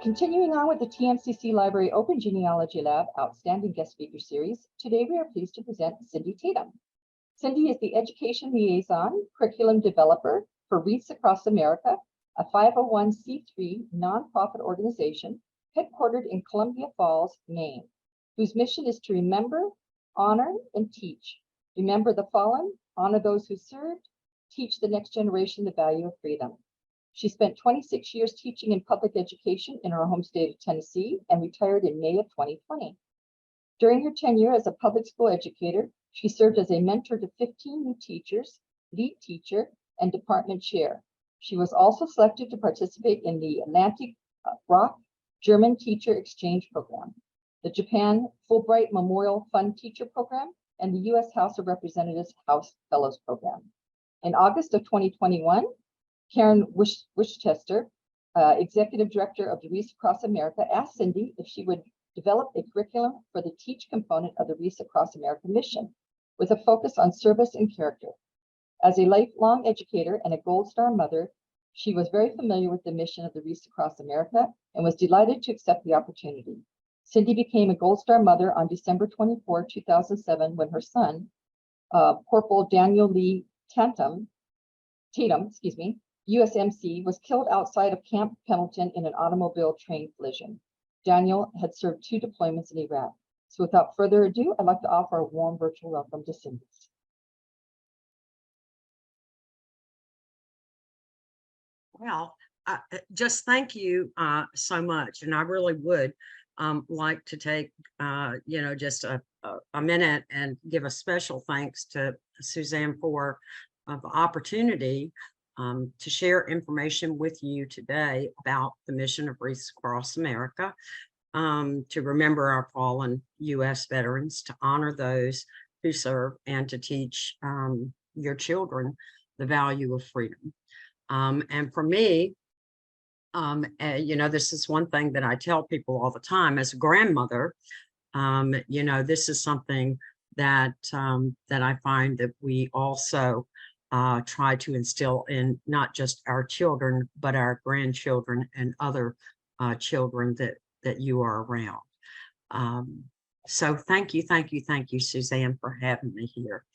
Continuing on with the TMCC Library Open Genealogy Lab Outstanding Guest Speaker Series, today we are pleased to present Cindy Tatum. Cindy is the Education Liaison Curriculum Developer for Wreaths Across America, a 501c3 nonprofit organization headquartered in Columbia Falls, Maine, whose mission is to remember, honor, and teach. Remember the fallen, honor those who served, teach the next generation the value of freedom. She spent 26 years teaching in public education in her home state of Tennessee and retired in May of 2020. During her tenure as a public school educator, she served as a mentor to 15 new teachers, lead teacher, and department chair. She was also selected to participate in the Atlantic Rock German Teacher Exchange Program, the Japan Fulbright Memorial Fund Teacher Program, and the U.S. House of Representatives House Fellows Program. In August of 2021, Karen Wichester, Executive Director of the Wreaths Across America, asked Cindy if she would develop a curriculum for the Teach component of the Wreaths Across America mission, with a focus on service and character. As a lifelong educator and a Gold Star mother, she was very familiar with the mission of the Wreaths Across America and was delighted to accept the opportunity. Cindy became a Gold Star mother on December 24, 2007, when her son, Corporal Daniel Lee Tatum, USMC, was killed outside of Camp Pendleton in an automobile train collision. Daniel had served 2 deployments in Iraq. So without further ado, I'd like to offer a warm virtual welcome to Cindy. Well, just thank you so much. And I really would like to take, just a minute and give a special thanks to Suzanne for the opportunity to share information with you today about the mission of Wreaths Across America, to remember our fallen U.S. veterans, to honor those who serve, and to teach your children the value of freedom. And for me, this is one thing that I tell people all the time as a grandmother. This is something that that I find that we also try to instill in not just our children, but our grandchildren and other children that you are around. So thank you, Suzanne, for having me here.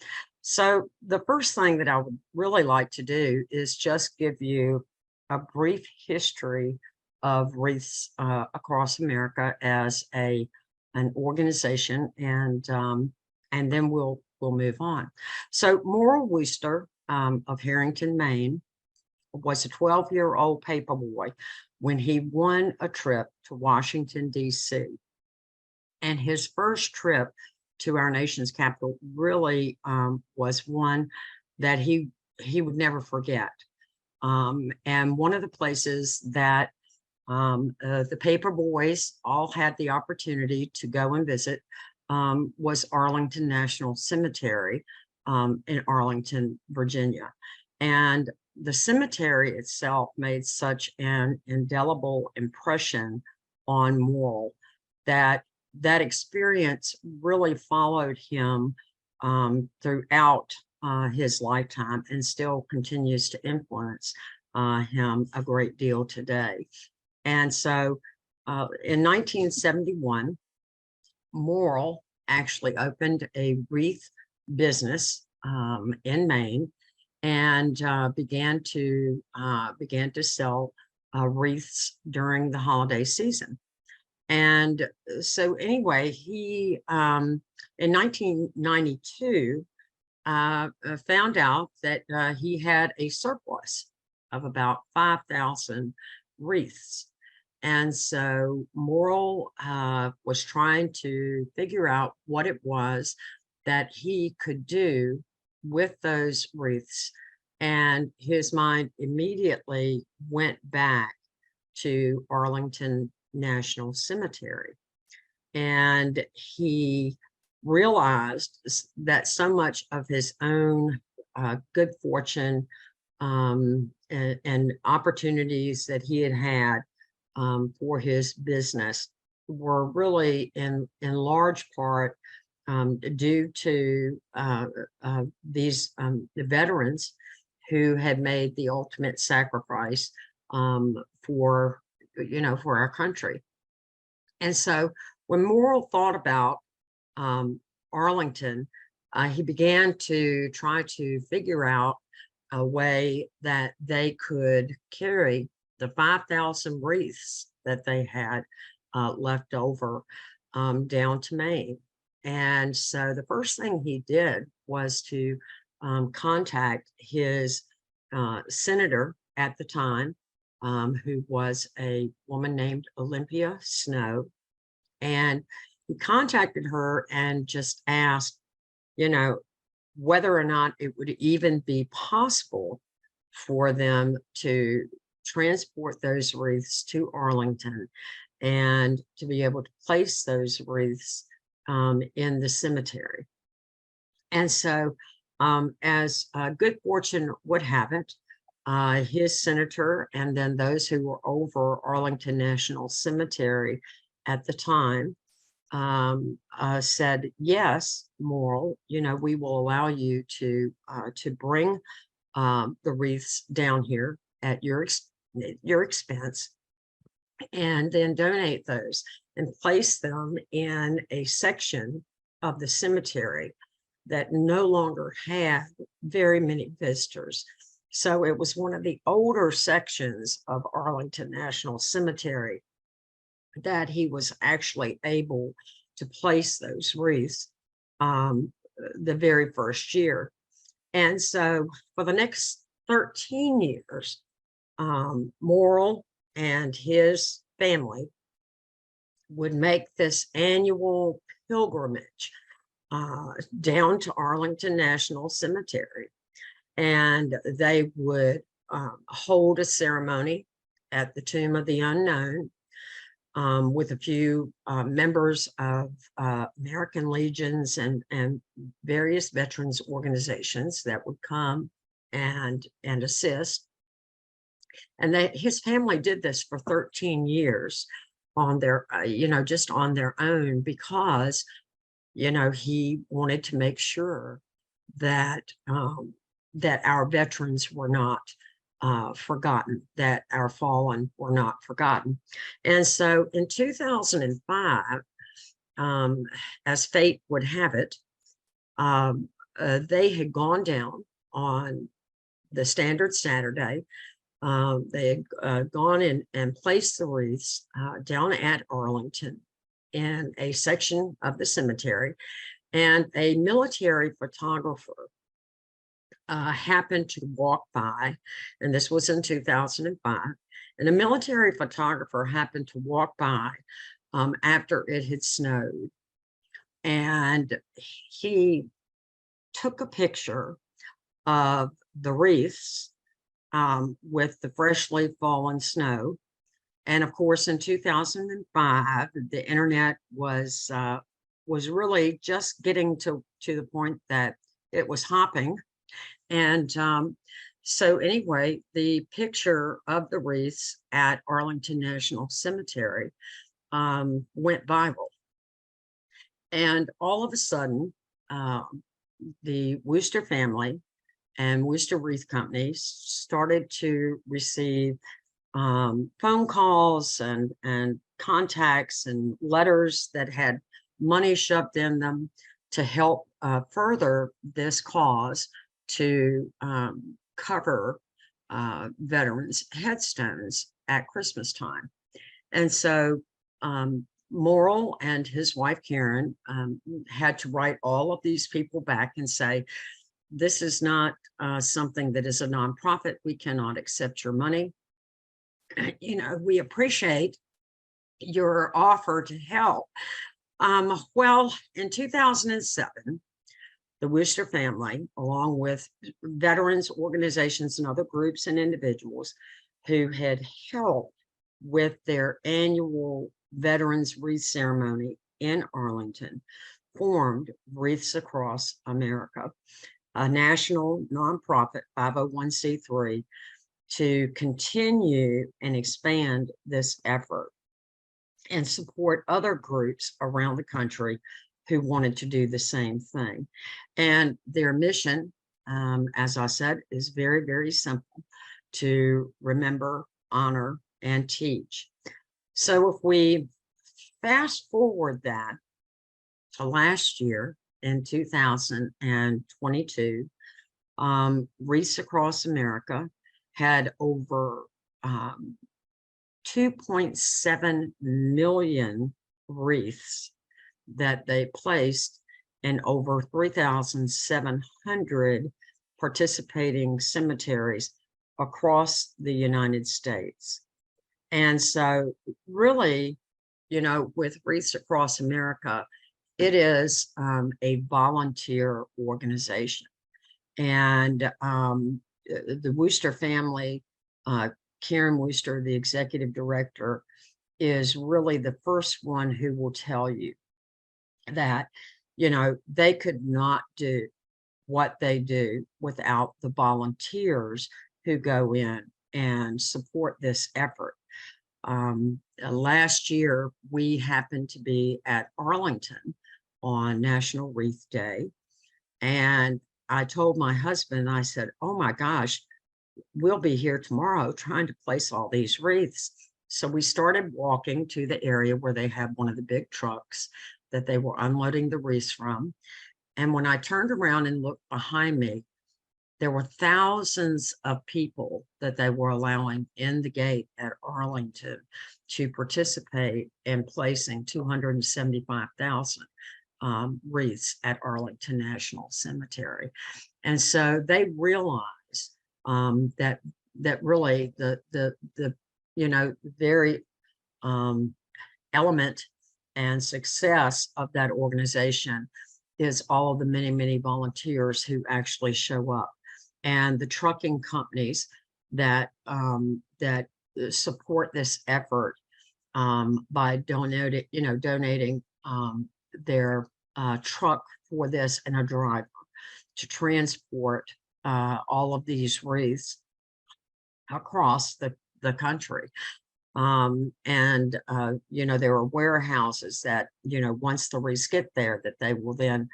So the first thing that I would really like to do is just give you a brief history of Wreaths Across America as an organization, and then we'll move on. So Morrill Wooster of Harrington, Maine, was a 12-year-old paper boy when he won a trip to Washington, D.C. And his first trip to our nation's capital really was one that he would never forget. And one of the places that the paper boys all had the opportunity to go and visit was Arlington National Cemetery in Arlington, Virginia. And the cemetery itself made such an indelible impression on Morrill that experience really followed him throughout his lifetime and still continues to influence him a great deal today. And so in 1971, Morrill actually opened a wreath business in Maine and began to sell wreaths during the holiday season. And so anyway, he in 1992 found out that he had a surplus of about 5,000 wreaths. And so Morrill was trying to figure out what it was that he could do with those wreaths. And his mind immediately went back to Arlington National Cemetery. And he realized that so much of his own good fortune and opportunities that he had for his business were really in large part due to these the veterans who had made the ultimate sacrifice for for our country. And so when Morrill thought about Arlington, he began to try to figure out a way that they could carry the 5,000 wreaths that they had left over down to Maine. And so the first thing he did was to contact his senator at the time, who was a woman named Olympia Snow. And he contacted her and just asked, whether or not it would even be possible for them to transport those wreaths to Arlington and to be able to place those wreaths in the cemetery. And so, as good fortune would have it, his senator and then those who were over Arlington National Cemetery at the time said, yes, Morrill, we will allow you to bring the wreaths down here at your expense, and then donate those and place them in a section of the cemetery that no longer had very many visitors. So it was one of the older sections of Arlington National Cemetery that he was actually able to place those wreaths the very first year. And so for the next 13 years, Morrill and his family would make this annual pilgrimage down to Arlington National Cemetery. And they would hold a ceremony at the Tomb of the Unknown with a few members of American Legions and various veterans organizations that would come and assist. And his family did this for 13 years on their, just on their own, because, he wanted to make sure that that our veterans were not forgotten, that our fallen were not forgotten. And so in 2005, as fate would have it, they had gone down on the standard Saturday. They had gone and placed the wreaths down at Arlington in a section of the cemetery, and a military photographer happened to walk by, and this was in 2005, and a military photographer happened to walk by after it had snowed, and he took a picture of the wreaths with the freshly fallen snow. And of course, in 2005, the internet was really just getting to the point that it was hopping. And so anyway, the picture of the wreaths at Arlington National Cemetery went viral. And all of a sudden, the Wooster family and Wooster Wreath Company started to receive phone calls and contacts and letters that had money shoved in them to help further this cause to cover veterans' headstones at Christmas time. And so Morrill and his wife Karen had to write all of these people back and say, this is not something that is a nonprofit. We cannot accept your money. We appreciate your offer to help. Well, in 2007, the Wooster family, along with veterans organizations and other groups and individuals who had helped with their annual Veterans Wreath Ceremony in Arlington, formed Wreaths Across America, a national nonprofit 501c3, to continue and expand this effort and support other groups around the country who wanted to do the same thing. And their mission, as I said, is very, very simple: to remember, honor, and teach. So if we fast forward that to last year in 2022, Wreaths Across America had over 2.7 million wreaths that they placed in over 3,700 participating cemeteries across the United States. And so really, you know, with Wreaths Across America, it is a volunteer organization. And the Wooster family, Karen Wooster, the executive director, is really the first one who will tell you that, you know, they could not do what they do without the volunteers who go in and support this effort. Last year, we happened to be at Arlington on National Wreath Day. And I told my husband, I said, oh my gosh, we'll be here tomorrow trying to place all these wreaths. So we started walking to the area where they have one of the big trucks that they were unloading the wreaths from. And when I turned around and looked behind me, there were thousands of people that they were allowing in the gate at Arlington to participate in placing 275,000 wreaths at Arlington National Cemetery. And so they realized that really the you know, very element and success of that organization is all of the many, many volunteers who actually show up, and the trucking companies that that support this effort by donating their truck for this and a driver to transport all of these wreaths across the country. You know, there are warehouses that, you know, once the wreaths get there, that they will then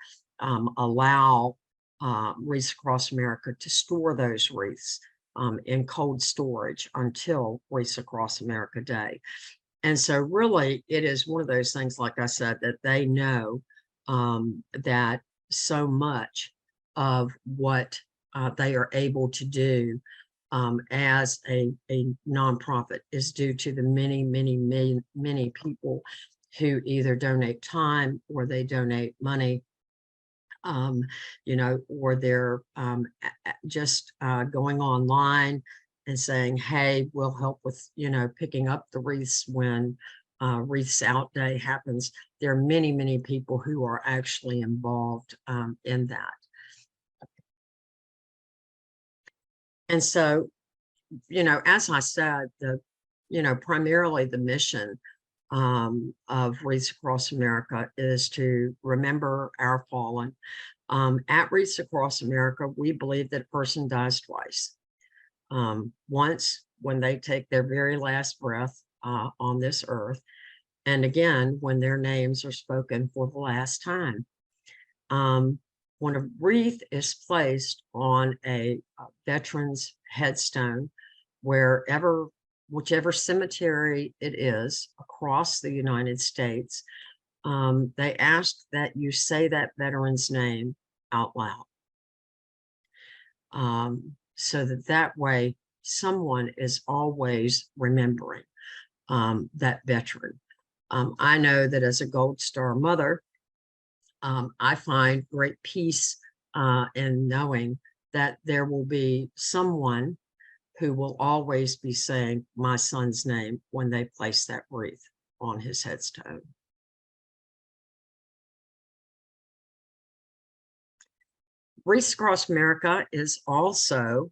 allow Wreaths Across America to store those wreaths in cold storage until Wreaths Across America Day. And so really it is one of those things, like I said, that they know that so much of what they are able to do as a nonprofit is due to the many, many, many, many people who either donate time or they donate money, you know, or they're just going online and saying, hey, we'll help with, you know, picking up the wreaths when Wreaths Out Day happens. There are many, many people who are actually involved in that. And so, you know, as I said, you know, primarily the mission of Wreaths Across America is to remember our fallen. At Wreaths Across America, we believe that a person dies twice. Once when they take their very last breath on this earth, and again, when their names are spoken for the last time. When a wreath is placed on a veteran's headstone, whichever cemetery it is across the United States, they ask that you say that veteran's name out loud. So that way someone is always remembering that veteran. I know that as a Gold Star mother, I find great peace in knowing that there will be someone who will always be saying my son's name when they place that wreath on his headstone. Wreaths Across America is also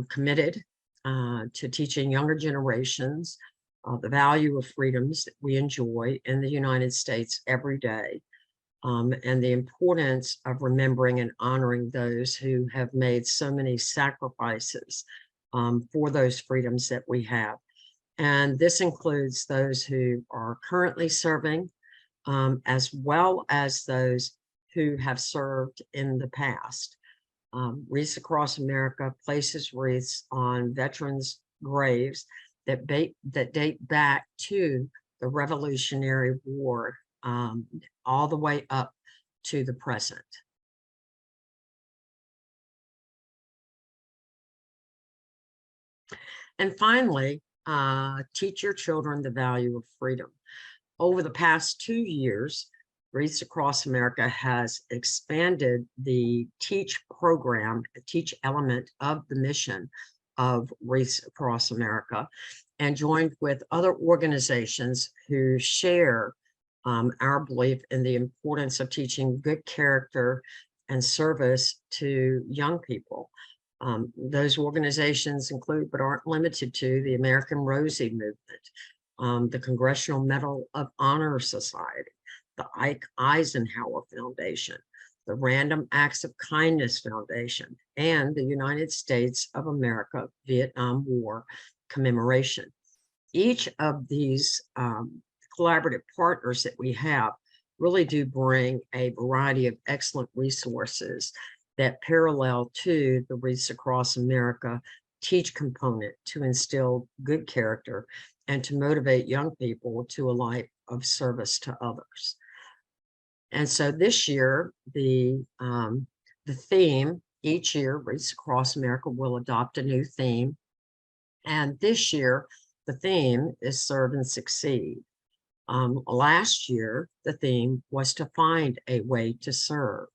committed to teaching younger generations the value of freedoms that we enjoy in the United States every day. And the importance of remembering and honoring those who have made so many sacrifices for those freedoms that we have. And this includes those who are currently serving, as well as those who have served in the past. Wreaths Across America places wreaths on veterans' graves that date back to the Revolutionary War, all the way up to the present. And finally, teach your children the value of freedom. Over the past 2 years, Wreaths Across America has expanded the teach program, the teach element of the mission of Wreaths Across America, and joined with other organizations who share our belief in the importance of teaching good character and service to young people. Those organizations include, but aren't limited to, the American Rosie Movement, the Congressional Medal of Honor Society, the Ike Eisenhower Foundation, the Random Acts of Kindness Foundation, and the United States of America Vietnam War Commemoration. Each of these collaborative partners that we have really do bring a variety of excellent resources that parallel to the Wreaths Across America teach component to instill good character and to motivate young people to a life of service to others. And so this year, the theme, each year, Wreaths Across America will adopt a new theme. And this year, the theme is Serve and Succeed. Last year, the theme was to find a way to serve.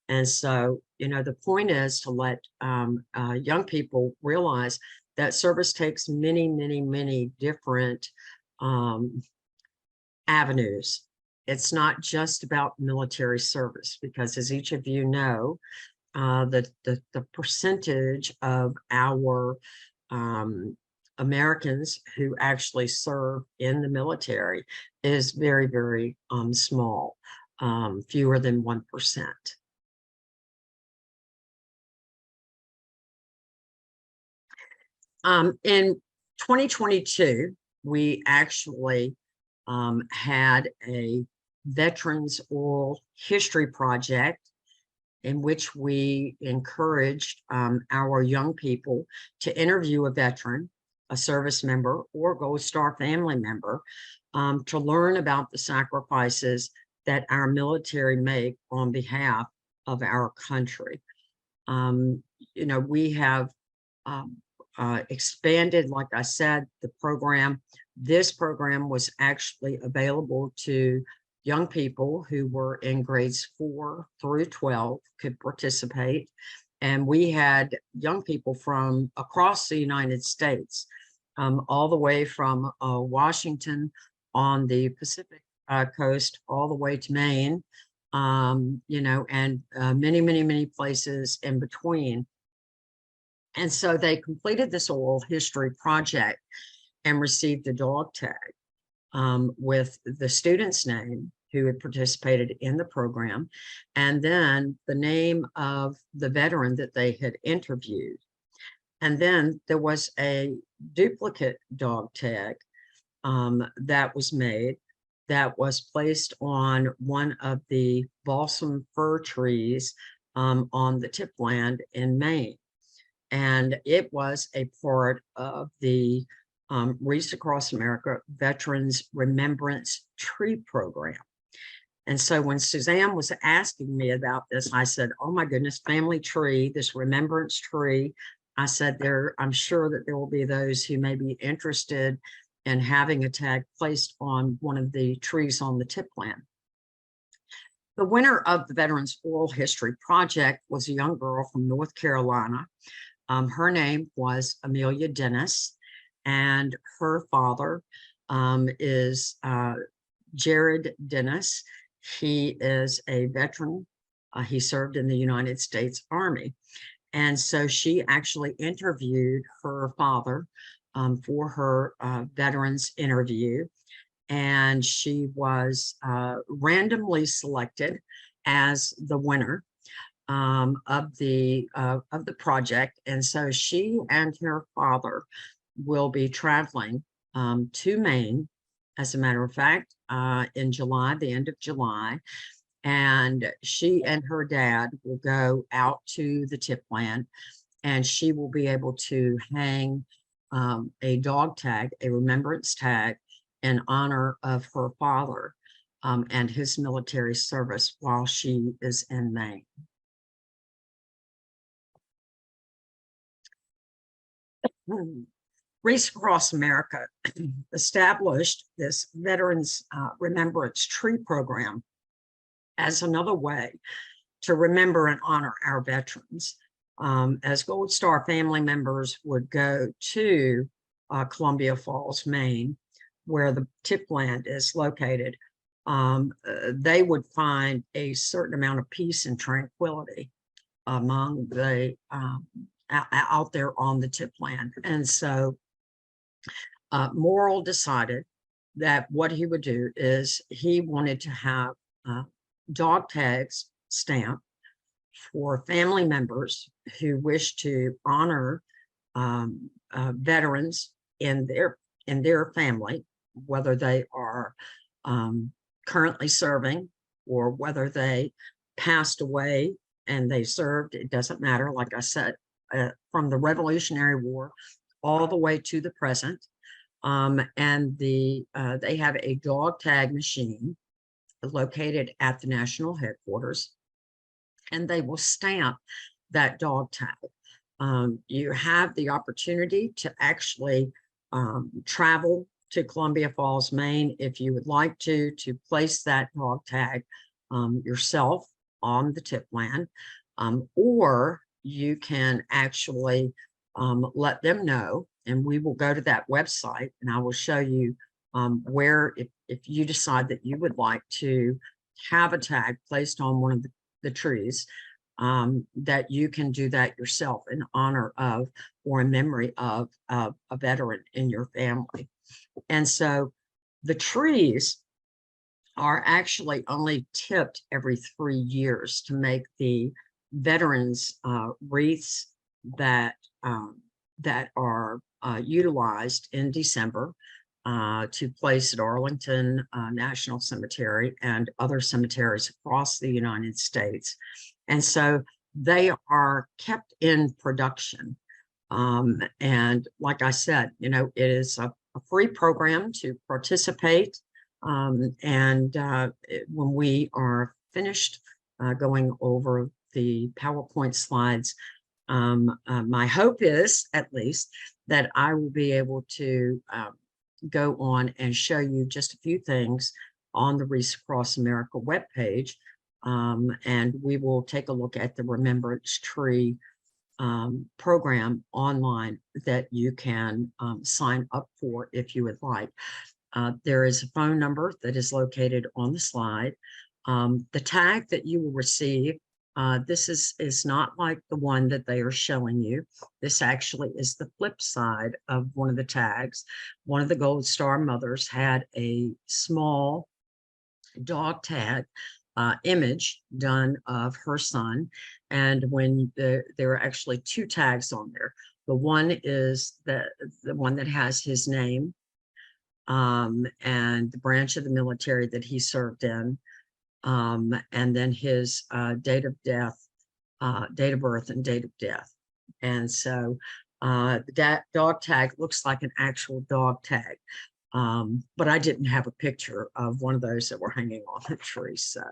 And so, you know, the point is to let young people realize that service takes many, many, many different avenues. It's not just about military service, because as each of you know, the percentage of our Americans who actually serve in the military is very, very small, fewer than 1%. In 2022, we actually had a Veterans Oral History Project in which we encouraged our young people to interview a veteran, a service member, or Gold Star family member to learn about the sacrifices that our military make on behalf of our country. You know, we have expanded, like I said, the program. This program was actually available to young people who were in grades 4 through 12 could participate. And we had young people from across the United States, all the way from Washington on the Pacific coast, all the way to Maine, you know, and many, many, many places in between. And so they completed this oral history project and received a dog tag with the student's name who had participated in the program, and then the name of the veteran that they had interviewed. And then there was a duplicate dog tag that was made, that was placed on one of the balsam fir trees on the tipland in Maine. And it was a part of the Wreaths Across America Veterans Remembrance Tree Program. And so when Suzanne was asking me about this, I said, oh my goodness, family tree, this remembrance tree. I said, I'm sure that there will be those who may be interested in having a tag placed on one of the trees on the tipland. The winner of the Veterans Oral History Project was a young girl from North Carolina. Her name was Amelia Dennis, and her father is Jared Dennis. He is a veteran. He served in the United States Army. And so she actually interviewed her father for her veterans interview. And she was randomly selected as the winner of the project. And so she and her father will be traveling to Maine, as a matter of fact, in July, the end of July. And she and her dad will go out to the tipland, and she will be able to hang a dog tag, a remembrance tag in honor of her father and his military service while she is in Maine. Wreaths Across America established this Veterans Remembrance Tree Program as another way to remember and honor our veterans. As Gold Star family members would go to Columbia Falls, Maine, where the tip land is located, they would find a certain amount of peace and tranquility among the out there on the tip land. And so Morrill decided that what he would do is he wanted to have dog tags stamped for family members who wish to honor veterans in their family, whether they are currently serving or whether they passed away and they served. It doesn't matter. Like I said, from the Revolutionary War all the way to the present. And they have a dog tag machine located at the national headquarters, and they will stamp that dog tag. You have the opportunity to actually travel to Columbia Falls, Maine, if you would like to place that dog tag yourself on the tip land, or you can actually let them know, and we will go to that website and I will show you where, if you decide that you would like to have a tag placed on one of the trees, that you can do that yourself in honor of or in memory of a veteran in your family. And so the trees are actually only tipped every 3 years to make the veterans wreaths that are utilized in December to place at Arlington National Cemetery and other cemeteries across the United States. And so they are kept in production. And like I said, you know, it is a free program to participate. When we are finished going over the PowerPoint slides, my hope is, at least, that I will be able to go on and show you just a few things on the Wreaths Across America webpage. And we will take a look at the Remembrance Tree program online that you can sign up for if you would like. There is a phone number that is located on the slide. The tag that you will receive, this is not like the one that they are showing you. This actually is the flip side of one of the tags. One of the Gold Star mothers had a small dog tag image done of her son. And when there are actually 2 tags on there. The one is the one that has his name and the branch of the military that he served in, and then his date of death, date of birth and date of death. And so that dog tag looks like an actual dog tag. But I didn't have a picture of one of those that were hanging on the tree. So,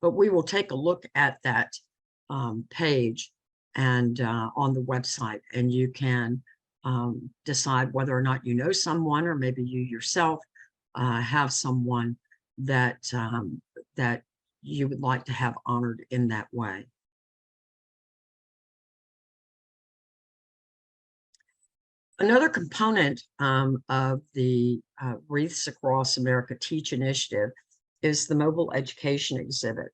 but we will take a look at that page and on the website, and you can decide whether or not you know someone, or maybe you yourself have someone that that you would like to have honored in that way. Another component of the Wreaths Across America Teach Initiative is the mobile education exhibit.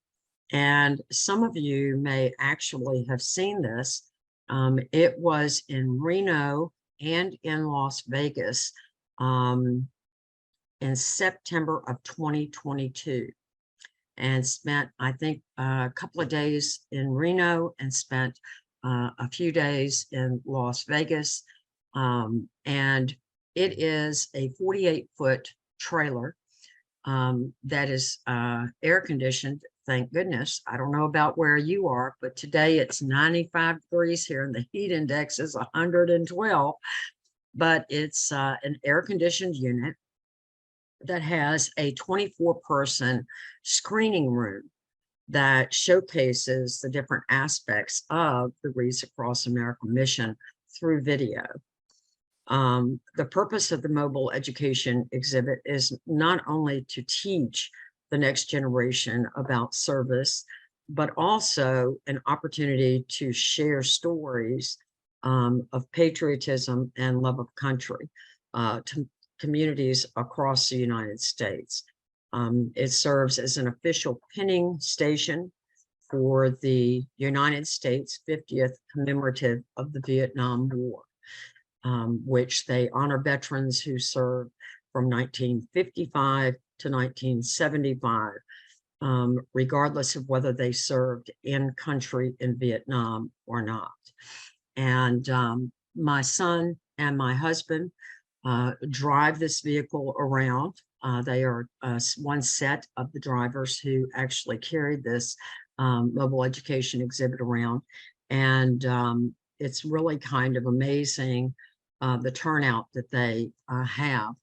And some of you may actually have seen this. It was in Reno and in Las Vegas in September of 2022, and spent, I think, a couple of days in Reno and spent a few days in Las Vegas. And it is a 48-foot trailer that is air conditioned thank goodness. I don't know about where you are, but today it's 95 degrees here and the heat index is 112. But it's an air-conditioned unit that has a 24-person screening room that showcases the different aspects of the Wreaths Across America mission through video. The purpose of the mobile education exhibit is not only to teach the next generation about service, but also an opportunity to share stories of patriotism and love of country to communities across the United States. It serves as an official pinning station for the United States 50th commemorative of the Vietnam War, which they honor veterans who served from 1955 to 1975, regardless of whether they served in country in Vietnam or not. And my son and my husband drive this vehicle around. They are one set of the drivers who actually carried this mobile education exhibit around. And it's really kind of amazing the turnout that they have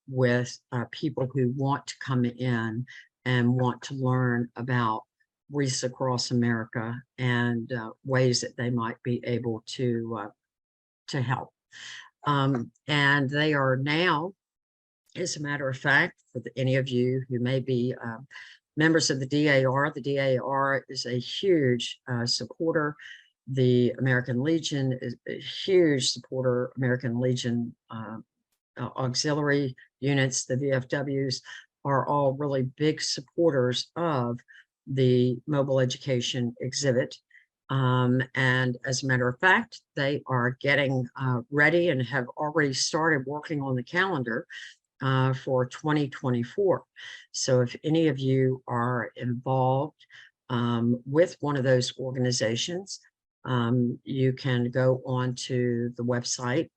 with people who want to come in and want to learn about Wreaths Across America and ways that they might be able to help. And they are now, as a matter of fact, for any of you who may be members of the DAR is a huge supporter. The American Legion is a huge supporter. American Legion auxiliary units, the VFWs, are all really big supporters of the mobile education exhibit. And as a matter of fact, they are getting ready and have already started working on the calendar for 2024. So if any of you are involved with one of those organizations, you can go on to the website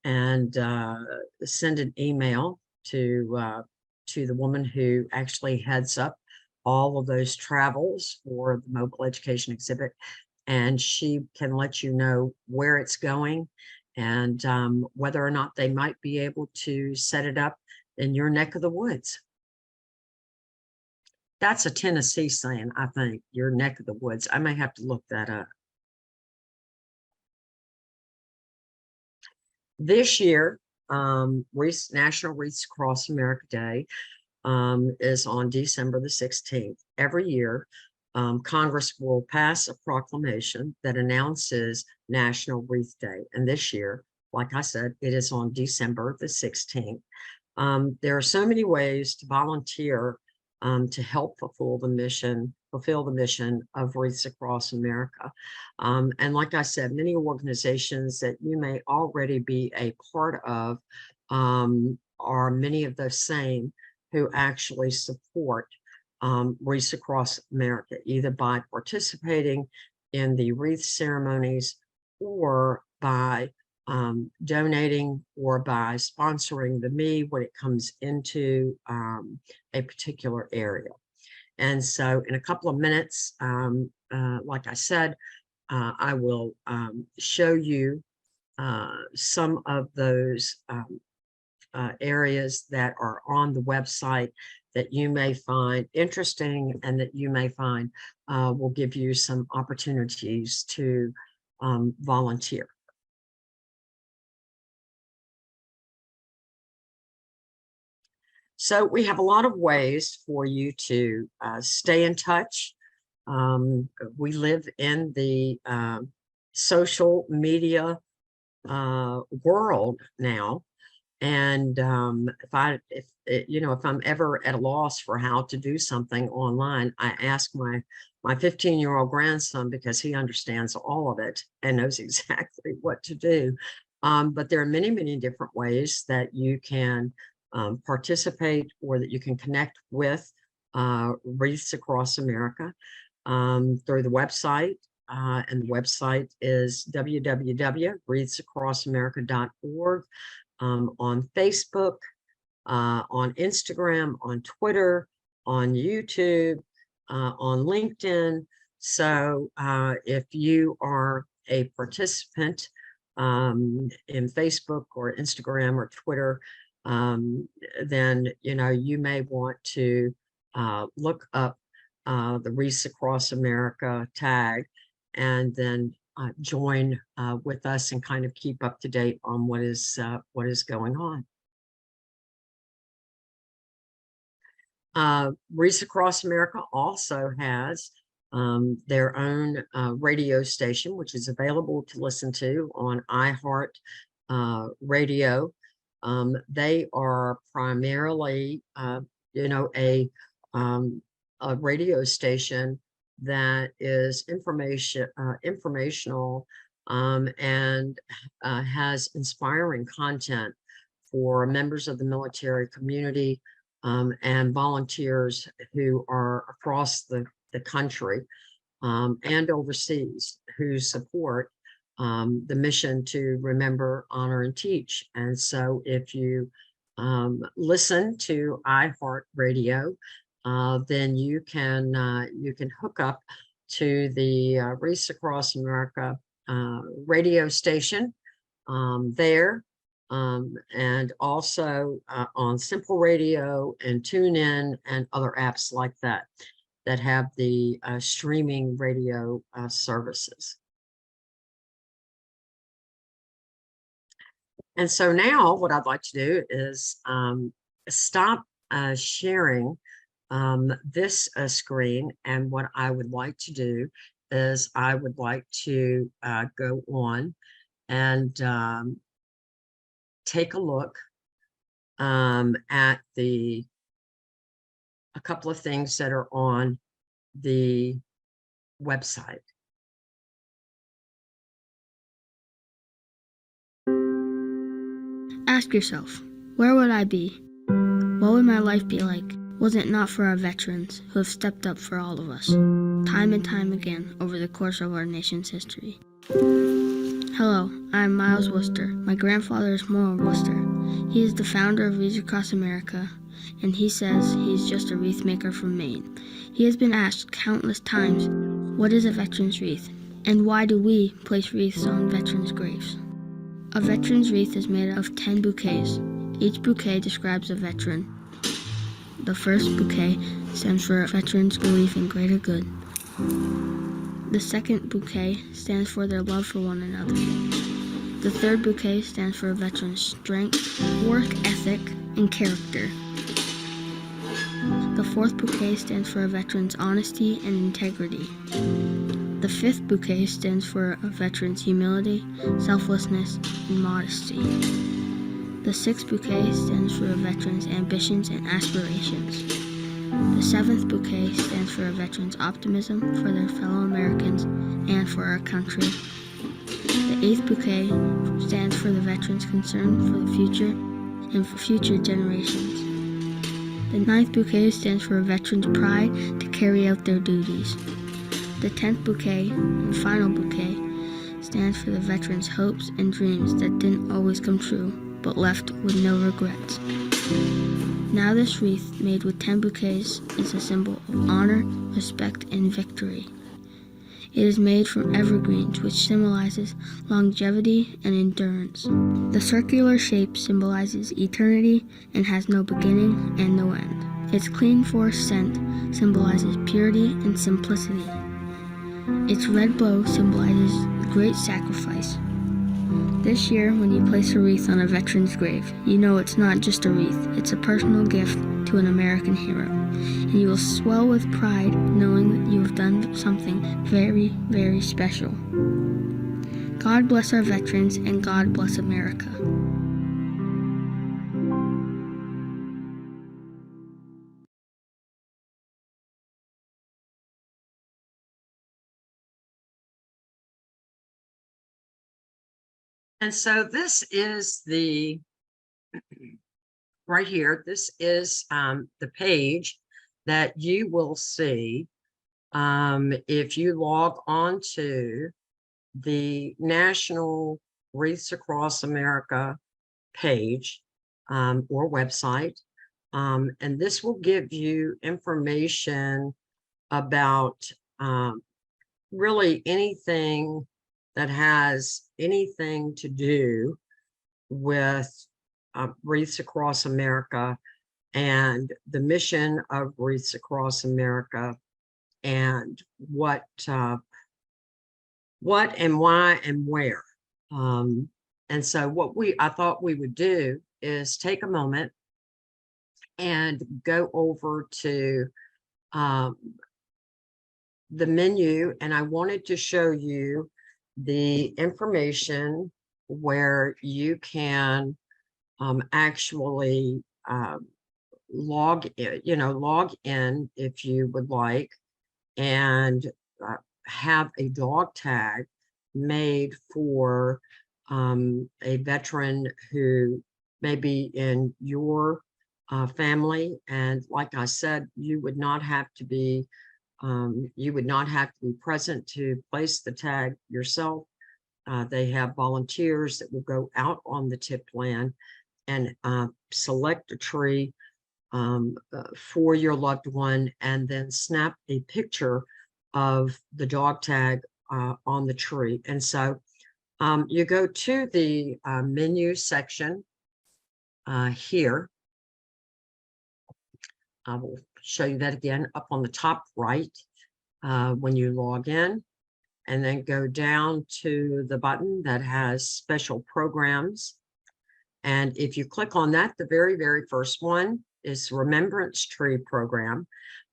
and send an email to the woman who actually heads up all of those travels for the mobile education exhibit, and she can let you know where it's going and whether or not they might be able to set it up in your neck of the woods. That's a Tennessee saying, I think, your neck of the woods. I may have to look that up. This year, National Wreaths Across America Day is on December the 16th. Every year, Congress will pass a proclamation that announces National Wreath Day. And this year, like I said, it is on December the 16th. There are so many ways to volunteer to help fulfill the mission of Wreaths Across America. And like I said, many organizations that you may already be a part of are many of the same who actually support Wreaths Across America, either by participating in the wreath ceremonies or by donating or by sponsoring the me when it comes into a particular area. And so in a couple of minutes, like I said, I will show you some of those areas that are on the website that you may find interesting and that you may find will give you some opportunities to volunteer. So we have a lot of ways for you to stay in touch. We live in the social media world now. And if I'm ever at a loss for how to do something online, I ask my 15-year-old grandson, because he understands all of it and knows exactly what to do. But there are many, many different ways that you can participate or that you can connect with Wreaths Across America through the website. And the website is www.wreathsacrossamerica.org. On Facebook, on Instagram, on Twitter, on YouTube, on LinkedIn. So if you are a participant in Facebook or Instagram or Twitter, then you may want to look up the Wreaths Across America tag, and then join with us and kind of keep up to date on what is going on. Wreaths Across America also has their own radio station, which is available to listen to on iHeart Radio. They are primarily, a radio station that is informational and has inspiring content for members of the military community and volunteers who are across the country and overseas who support the mission to remember, honor, and teach. And so if you listen to iHeartRadio, then you can hook up to the Wreaths Across America radio station there, and also on Simple Radio and TuneIn and other apps like that have the streaming radio services. And so now what I'd like to do is stop sharing this screen, and what I would like to do is I would like to go on and take a look at a couple of things that are on the website. Ask yourself, where would I be? What would my life be like? Was it not for our veterans who have stepped up for all of us, time and time again over the course of our nation's history? Hello, I'm Miles Worcester. My grandfather is Morrow Worcester. He is the founder of Wreaths Across America, and he says he's just a wreath maker from Maine. He has been asked countless times, what is a veteran's wreath, and why do we place wreaths on veterans' graves? A veteran's wreath is made of 10 bouquets. Each bouquet describes a veteran. The first bouquet stands for a veteran's belief in greater good. The second bouquet stands for their love for one another. The third bouquet stands for a veteran's strength, work ethic, and character. The fourth bouquet stands for a veteran's honesty and integrity. The fifth bouquet stands for a veteran's humility, selflessness, and modesty. The sixth bouquet stands for a veteran's ambitions and aspirations. The seventh bouquet stands for a veteran's optimism for their fellow Americans and for our country. The eighth bouquet stands for the veteran's concern for the future and for future generations. The ninth bouquet stands for a veteran's pride to carry out their duties. The 10th bouquet, and final bouquet, stands for the veteran's hopes and dreams that didn't always come true, but left with no regrets. Now this wreath, made with 10 bouquets, is a symbol of honor, respect, and victory. It is made from evergreens, which symbolizes longevity and endurance. The circular shape symbolizes eternity and has no beginning and no end. Its clean forest scent symbolizes purity and simplicity. Its red bow symbolizes the great sacrifice. This year, when you place a wreath on a veteran's grave, you know it's not just a wreath, it's a personal gift to an American hero. And you will swell with pride knowing that you have done something very, very special. God bless our veterans, and God bless America. And so this is right here, this is the page that you will see if you log on to the National Wreaths Across America page or website. And this will give you information about really anything that has anything to do with Wreaths Across America and the mission of Wreaths Across America, and what and why and where. And so I thought we would do is take a moment and go over to the menu, and I wanted to show you the information where you can actually log in if you would like, and have a dog tag made for a veteran who may be in your family. And like I said, you would not have to be present to place the tag yourself. They have volunteers that will go out on the tipped land and select a tree for your loved one, and then snap a picture of the dog tag on the tree. And so you go to the menu section here. I will show you that again up on the top right when you log in, and then go down to the button that has special programs. And if you click on that, the very, very first one is Remembrance Tree Program.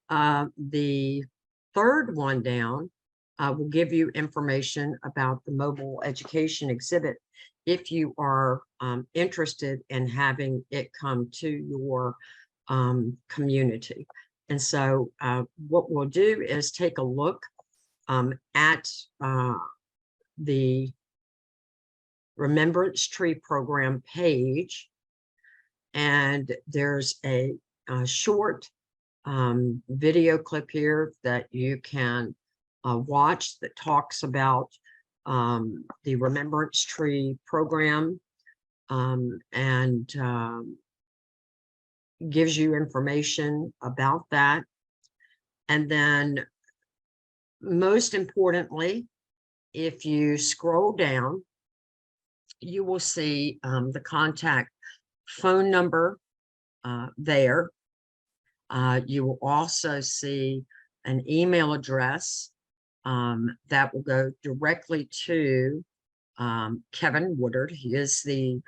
The third one down will give you information about the mobile education exhibit if you are interested in having it come to your community. And so what we'll do is take a look at the Remembrance Tree Program page, and there's a short video clip here that you can watch that talks about the Remembrance Tree Program, and gives you information about that. And then most importantly, if you scroll down, you will see the contact phone number there. You will also see an email address that will go directly to Kevin Woodard. He is the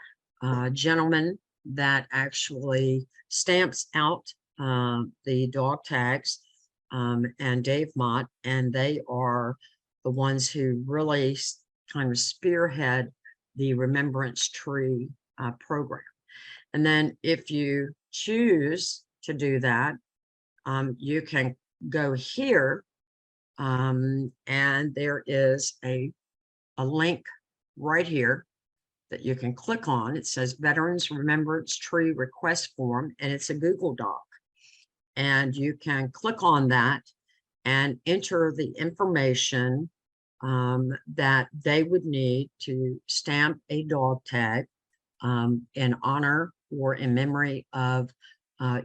gentleman that actually stamps out the dog tags, and Dave Mott, and they are the ones who really kind of spearhead the Remembrance Tree program. And then if you choose to do that, you can go here, and there is a link right here that you can click on. It says Veterans Remembrance Tree Request Form, and it's a Google Doc. And you can click on that and enter the information that they would need to stamp a dog tag in honor or in memory of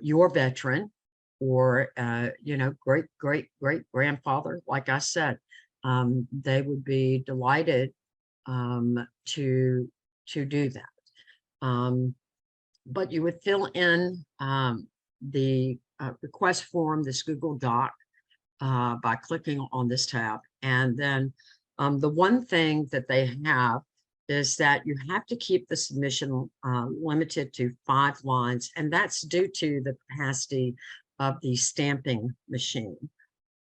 your veteran, or great grandfather. Like I said, they would be delighted to do that. But you would fill in the request form, this Google Doc, by clicking on this tab. And then the one thing that they have is that you have to keep the submission limited to 5 lines, and that's due to the capacity of the stamping machine.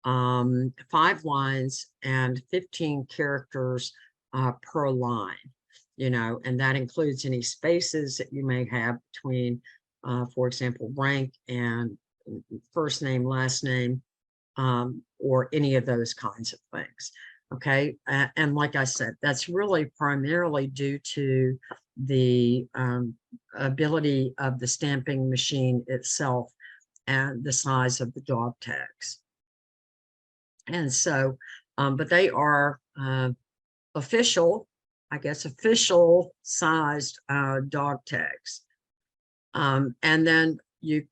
5 lines and 15 characters per line, and that includes any spaces that you may have between, for example, rank and first name, last name, or any of those kinds of things. Okay, and like I said, that's really primarily due to the ability of the stamping machine itself and the size of the dog tags. And so, but they are official sized dog tags. And then you,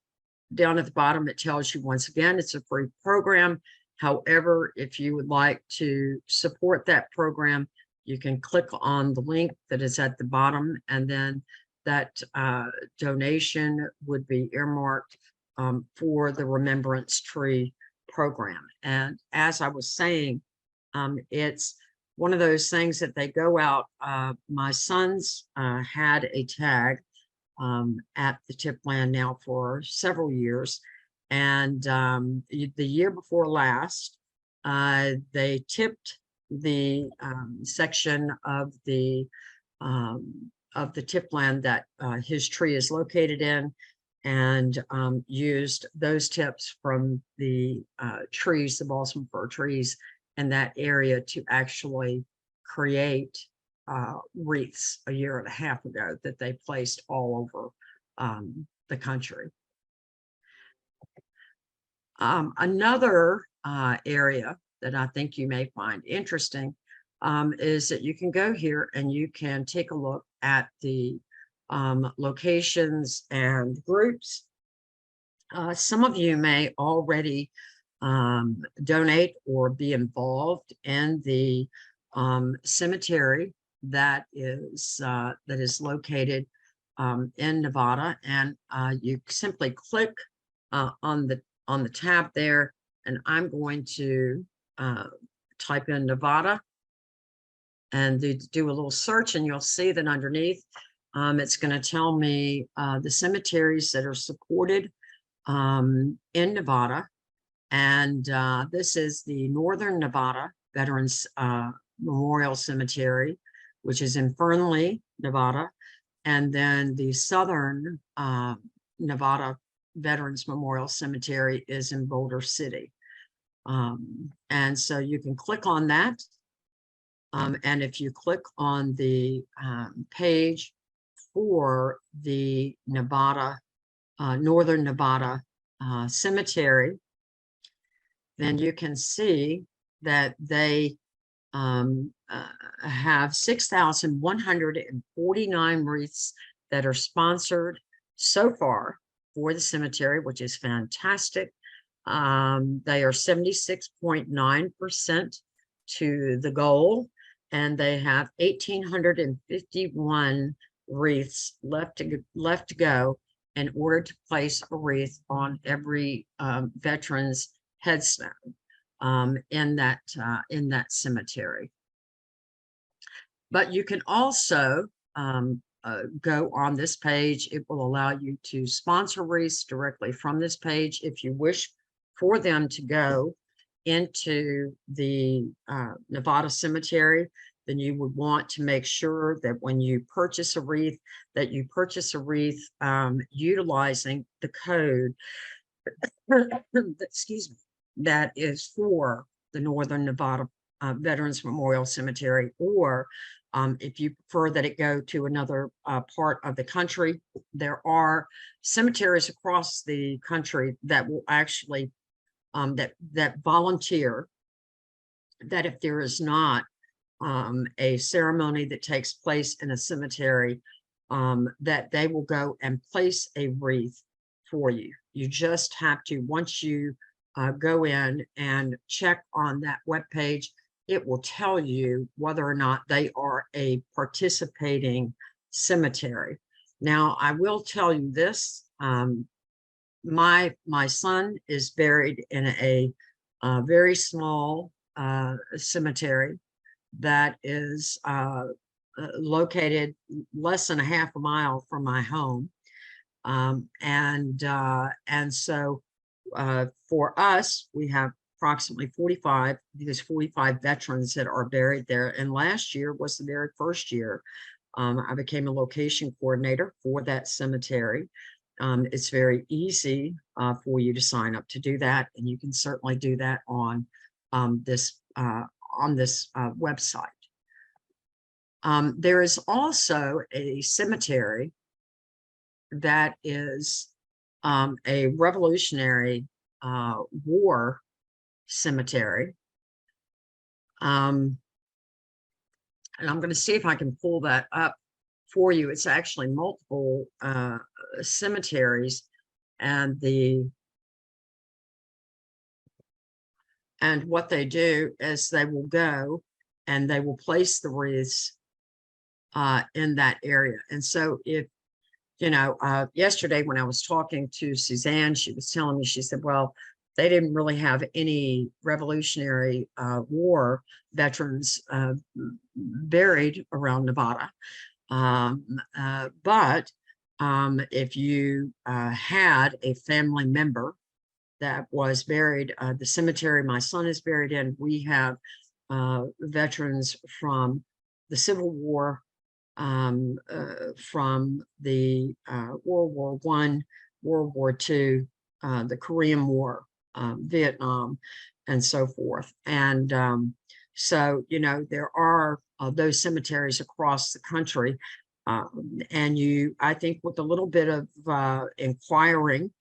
down at the bottom, it tells you once again, it's a free program. However, if you would like to support that program, you can click on the link that is at the bottom, and then that donation would be earmarked for the Remembrance Tree program. And as I was saying, it's one of those things that they go out. My sons had a tag at the tip land now for several years. And the year before last, they tipped the section of the tip land that his tree is located in, and used those tips from the trees, the balsam fir trees in that area, to actually create wreaths a year and a half ago that they placed all over the country. Another area that I think you may find interesting is that you can go here and you can take a look at the locations and groups. Some of you may already donate or be involved in the cemetery that is located in Nevada, and you simply click on the tab there, and I'm going to type in Nevada and do a little search, and you'll see that underneath it's going to tell me the cemeteries that are supported in Nevada. And this is the Northern Nevada Veterans Memorial Cemetery, which is in Fernley, Nevada, and then the Southern Nevada Veterans Memorial Cemetery is in Boulder City. And so you can click on that. And if you click on the page for the Nevada, Northern Nevada Cemetery, then you can see that they have 6,149 wreaths that are sponsored so far for the cemetery, which is fantastic. They are 76.9% to the goal, and they have 1,851 wreaths left to go in order to place a wreath on every veteran's headstone in that cemetery. But you can also go on this page. It will allow you to sponsor wreaths directly from this page. If you wish for them to go into the Nevada cemetery, then you would want to make sure that when you purchase a wreath, that you purchase a wreath utilizing the code excuse me, that is for the Northern Nevada Veterans Memorial Cemetery, or if you prefer that it go to another part of the country, there are cemeteries across the country that will actually that volunteer that if there is not a ceremony that takes place in a cemetery, that they will go and place a wreath for you. You just have to, once you go in and check on that webpage, it will tell you whether or not they are a participating cemetery. Now, I will tell you this, my son is buried in a very small cemetery that is located less than a half a mile from my home. And so for us, we have approximately 45 veterans that are buried there. And last year was the very first year I became a location coordinator for that cemetery. It's very easy for you to sign up to do that, and you can certainly do that on this website. There is also a cemetery that is a Revolutionary War cemetery. And I'm going to see if I can pull that up for you. It's actually multiple cemeteries, and And what they do is they will go and they will place the wreaths in that area. And so if, yesterday when I was talking to Suzanne, she was telling me, she said, well, they didn't really have any Revolutionary War veterans buried around Nevada. But if you had a family member that was buried, the cemetery my son is buried in, we have veterans from the Civil War, from the World War I, World War II, the Korean War, Vietnam, and so forth. And so, there are those cemeteries across the country. And I think with a little bit of inquiring,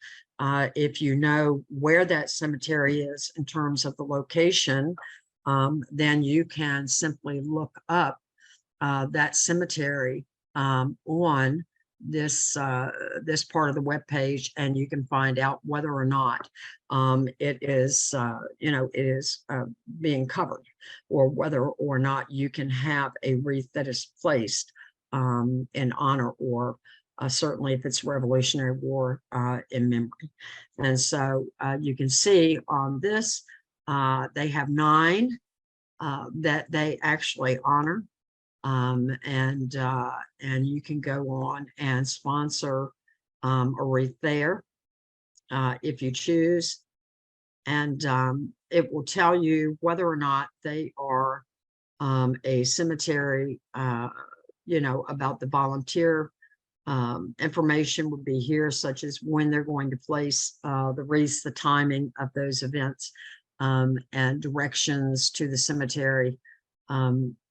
if you know where that cemetery is in terms of the location, then you can simply look up that cemetery on this this part of the web page, and you can find out whether or not it is it is being covered, or whether or not you can have a wreath that is placed in honor, or certainly if it's Revolutionary War in memory. And so you can see on this they have 9 that they actually honor. And you can go on and sponsor a wreath there if you choose. And it will tell you whether or not they are a cemetery, about the volunteer information would be here, such as when they're going to place the wreaths, the timing of those events, and directions to the cemetery.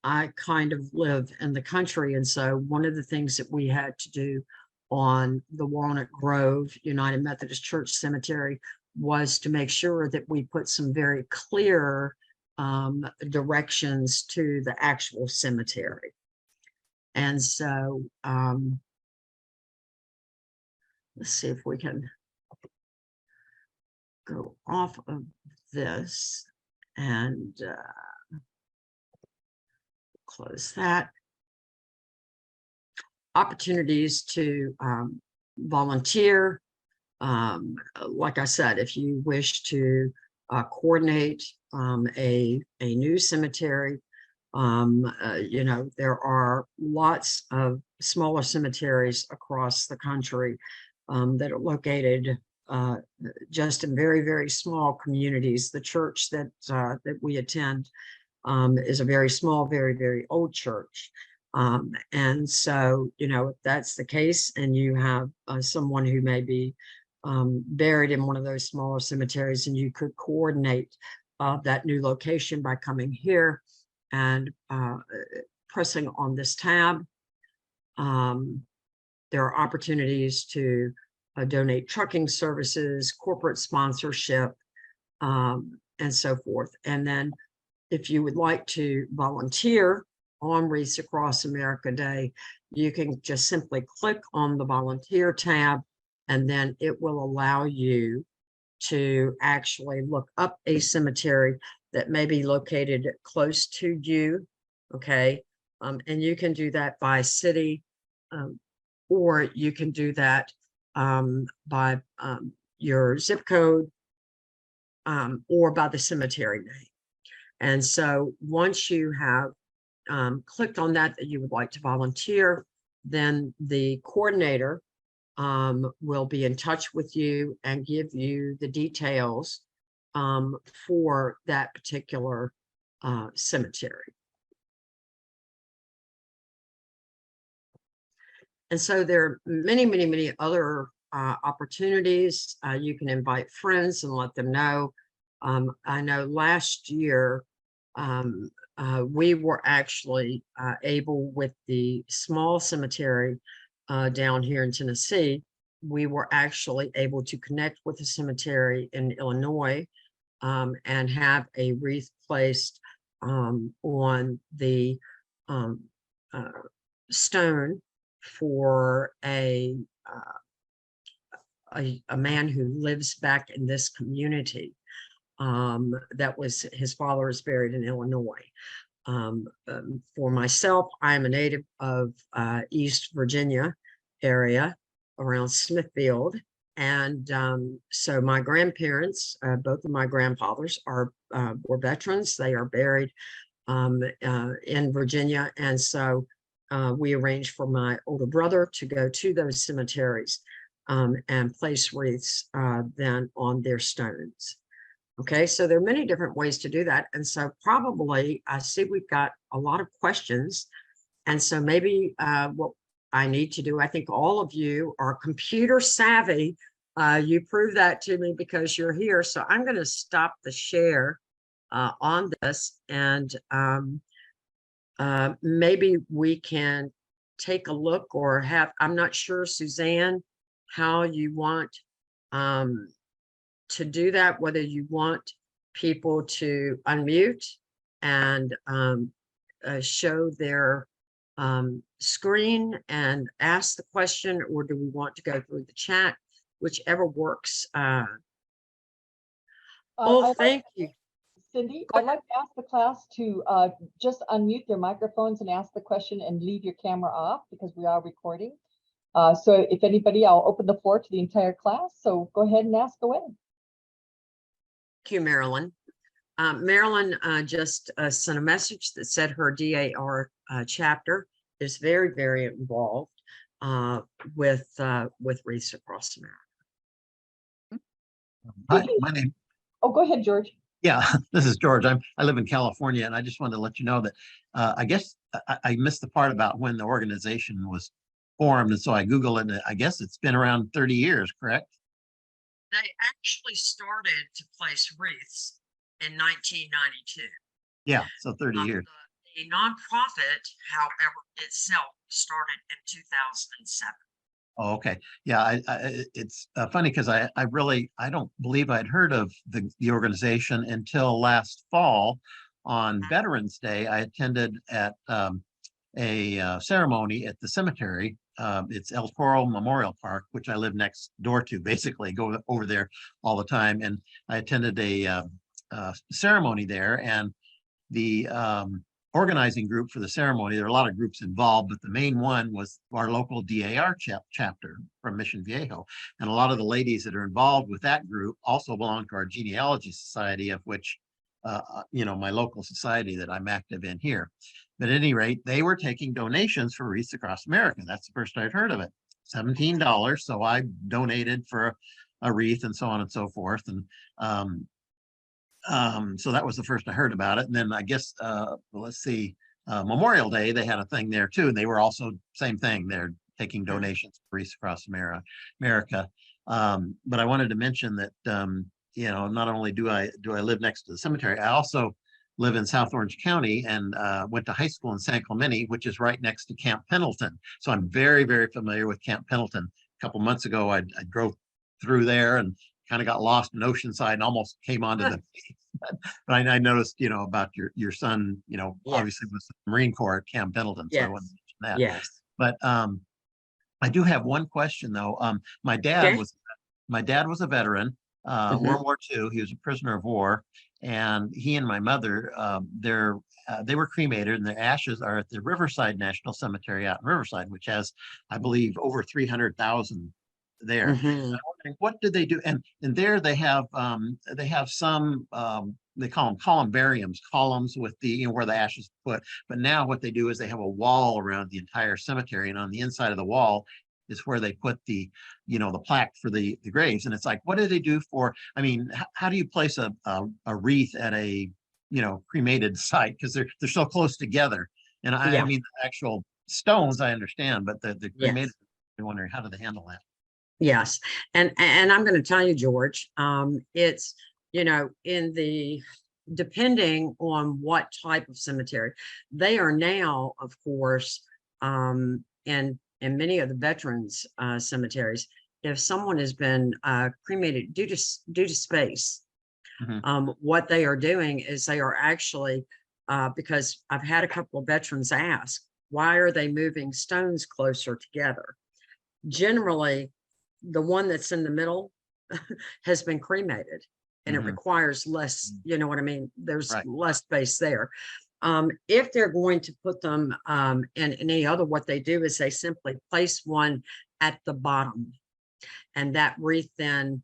I kind of live in the country, and so one of the things that we had to do on the Walnut Grove United Methodist Church Cemetery was to make sure that we put some very clear directions to the actual cemetery. And so let's see if we can go off of this and close that. Opportunities to volunteer. Like I said, if you wish to coordinate a new cemetery, there are lots of smaller cemeteries across the country that are located just in very, very small communities. The church that we attend is a very small, very, very old church. And so, if that's the case, and you have someone who may be buried in one of those smaller cemeteries, and you could coordinate that new location by coming here and pressing on this tab. There are opportunities to donate trucking services, corporate sponsorship, and so forth. And then if you would like to volunteer on Wreaths Across America Day, you can just simply click on the volunteer tab, and then it will allow you to actually look up a cemetery that may be located close to you. Okay. And you can do that by city, or you can do that by your zip code, or by the cemetery name. And so once you have clicked on that you would like to volunteer, then the coordinator will be in touch with you and give you the details for that particular cemetery. And so there are many, many, many other opportunities. You can invite friends and let them know. I know last year we were actually able, with the small cemetery down here in Tennessee, we were actually able to connect with a cemetery in Illinois and have a wreath placed on the stone for a man who lives back in this community. that was, his father is buried in Illinois. For myself, I'm a native of East Virginia area around Smithfield. And so my grandparents, both of my grandfathers were veterans. They are buried in Virginia. And so we arranged for my older brother to go to those cemeteries and place wreaths then on their stones. Okay, so there are many different ways to do that. And so probably I see we've got a lot of questions. And so maybe what I need to do, I think all of you are computer savvy. You prove that to me because you're here. So I'm going to stop the share on this, and maybe we can take a look or have, I'm not sure, Suzanne, how you want to do that, whether you want people to unmute and show their screen and ask the question, or do we want to go through the chat, whichever works. Thank you. Cindy, I'd like to ask the class to just unmute their microphones and ask the question and leave your camera off because we are recording. So if anybody, I'll open the floor to the entire class. So go ahead and ask away. Thank you, Marilyn. Marilyn just sent a message that said her DAR chapter is very, very involved with Wreaths Across America. Hi, my name. Oh, go ahead, George. Yeah, this is George. I live in California, and I just wanted to let you know that I guess I missed the part about when the organization was formed, and so I Googled it, and I guess it's been around 30 years, correct? They actually started to place wreaths in 1992. Yeah, so 30 years. The nonprofit, however, itself started in 2007. Oh, okay. Yeah, it's funny because I don't believe I'd heard of the organization until last fall on Veterans Day. I attended at a ceremony at the cemetery. It's El Toro Memorial Park, which I live next door to, basically go over there all the time. And I attended a ceremony there, and the organizing group for the ceremony, there are a lot of groups involved, but the main one was our local DAR chapter from Mission Viejo. And a lot of the ladies that are involved with that group also belong to our genealogy society, of which, my local society that I'm active in here. But at any rate, they were taking donations for Wreaths Across America. That's the first I'd heard of it. $17. So I donated for a wreath and so on and so forth. And so that was the first I heard about it. And then I guess, let's see, Memorial Day, they had a thing there too. And they were also same thing. They're taking donations for Wreaths Across America. But I wanted to mention that, not only do I live next to the cemetery, I also live in South Orange County and went to high school in San Clemente, which is right next to Camp Pendleton. So I'm very, very familiar with Camp Pendleton. A couple months ago, I drove through there and kind of got lost in Oceanside and almost came onto the but I noticed, about your son, Yes. obviously was the Marine Corps at Camp Pendleton. So Yes. I wanted to mention that. Yes. But I do have one question though. My dad was a veteran, World War II. He was a prisoner of war, and he and my mother, they were cremated, and their ashes are at the Riverside National Cemetery out in Riverside, which has, I believe, over 300,000 there. I'm wondering, what did they do? And there they have some they call them columbariums, columns with the where the ashes put. But now what they do is they have a wall around the entire cemetery, and on the inside of the wall is where they put the the plaque for the graves. And it's like, what do they do for? I mean, how do you place a wreath at a cremated site, because they're so close together? And I mean, the actual stones I understand, but the cremated, I'm wondering, how do they handle that? Yes. And I'm going to tell you, George, it's, depending on what type of cemetery, they are now, of course, in many of the veterans cemeteries, if someone has been cremated due to space, what they are doing is they are actually, because I've had a couple of veterans ask, why are they moving stones closer together? Generally, the one that's in the middle has been cremated. and it Mhm. requires less, you know what I mean? There's Right. less space there. If they're going to put them in any other, what they do is they simply place one at the bottom. And that wreath then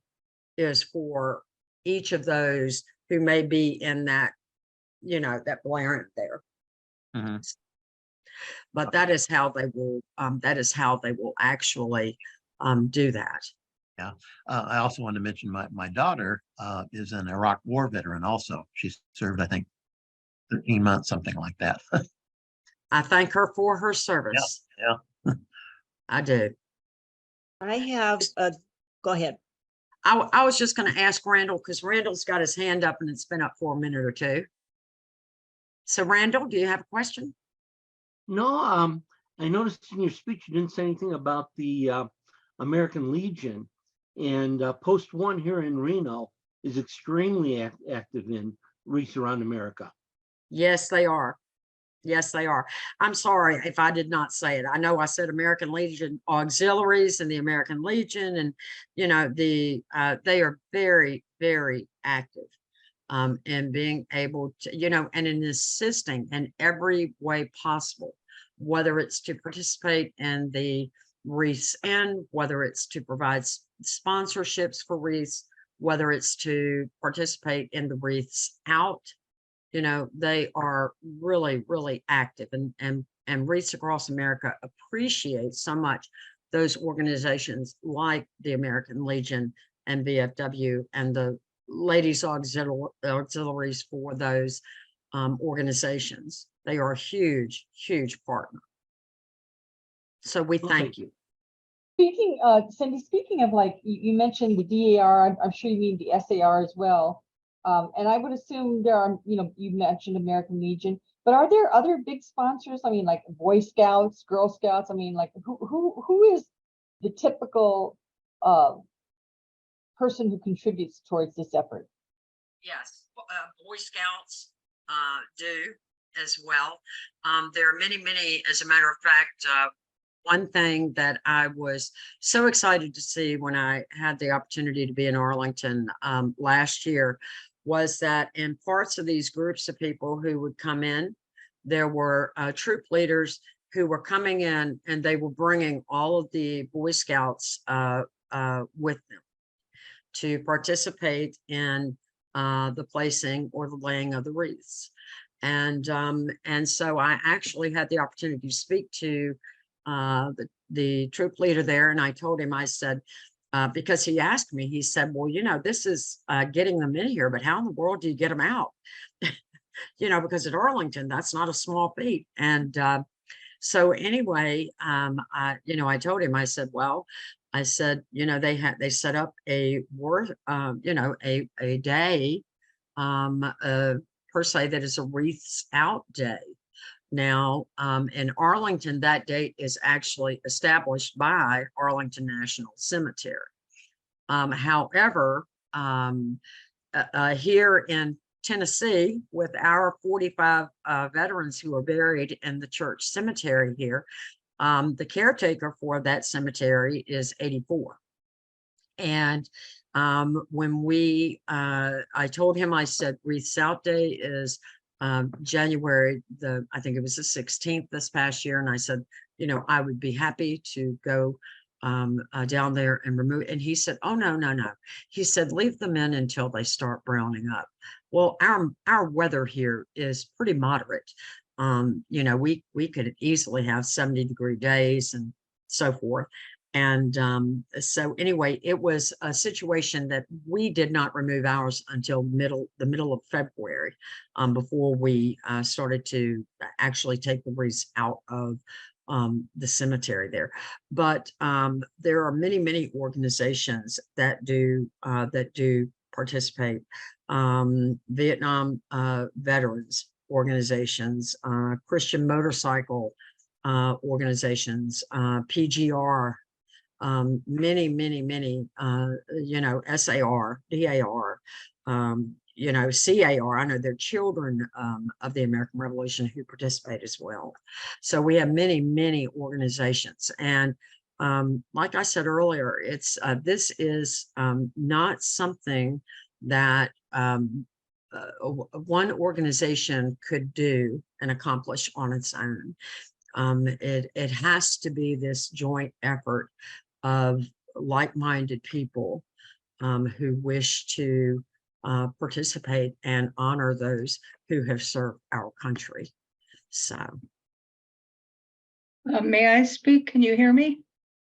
is for each of those who may be in that, you know, that blaring there. Mhm. But that is how they will, actually do that. Yeah. I also want to mention my daughter is an Iraq War veteran also. She served, I think, 13 months, something like that. I thank her for her Yeah. service. Yeah. I do. I have a, go ahead. I was just going to ask Randall, because Randall's got his hand up and it's been up for a minute or two. So Randall, do you have a question? No, I noticed in your speech you didn't say anything about the American Legion, and Post 1 here in Reno is extremely active in Wreaths Around America. Yes, they are. Yes, they are. I'm sorry if I did not say it. I know I said American Legion Auxiliaries and the American Legion, and you know, they are very, very active in being able to, you know, and in assisting in every way possible, whether it's to participate in the wreaths in, whether it's to provide sponsorships for wreaths, whether it's to participate in the wreaths out. You know, they are really, really active, and Wreaths Across America appreciates so much those organizations like the American Legion and VFW and the ladies auxiliaries for those organizations. They are a huge, huge partner. So we thank you. Speaking, Cindy, speaking of, like, you mentioned the DAR, I'm sure you mean the SAR as well. And I would assume there are, you know, you mentioned American Legion, but are there other big sponsors? I mean, like Boy Scouts, Girl Scouts. I mean, like who is the typical person who contributes towards this effort? Yes, Boy Scouts do as well. There are many, many, as a matter of fact, one thing that I was so excited to see when I had the opportunity to be in Arlington last year was that in parts of these groups of people who would come in, there were troop leaders who were coming in, and they were bringing all of the Boy Scouts with them to participate in the placing or the laying of the wreaths. And so I actually had the opportunity to speak to the troop leader there, and I told him, I said, because he asked me, he said, well, you know, this is getting them in here, but how in the world do you get them out? You know, because at Arlington, that's not a small feat. And so anyway, you know, I told him, I said, well, I said, you know, they set up a you know, a day per se that is a wreaths out day. Now, in Arlington, that date is actually established by Arlington National Cemetery. However, here in Tennessee, with our 45 veterans who are buried in the church cemetery here, the caretaker for that cemetery is 84. And when I told him, I said, Wreaths Out Day is January I think it was the 16th this past year. And I said, you know, I would be happy to go down there and remove. And he said, oh, no. He said, leave them in until they start browning up. Well, our weather here is pretty moderate. You know, we could easily have 70-degree days and so forth. And so anyway, it was a situation that we did not remove ours until the middle of February, before we started to actually take the wreaths out of the cemetery there. But there are many, many organizations that do participate. Vietnam veterans organizations, Christian motorcycle organizations, PGR, many, you know, SAR, DAR, you know, CAR. I know they're children of the American Revolution who participate as well. So we have many organizations. And like I said earlier, it's this is not something that one organization could do and accomplish on its own. It has to be this joint effort of like-minded people who wish to participate and honor those who have served our country. So May I speak? Can you hear me?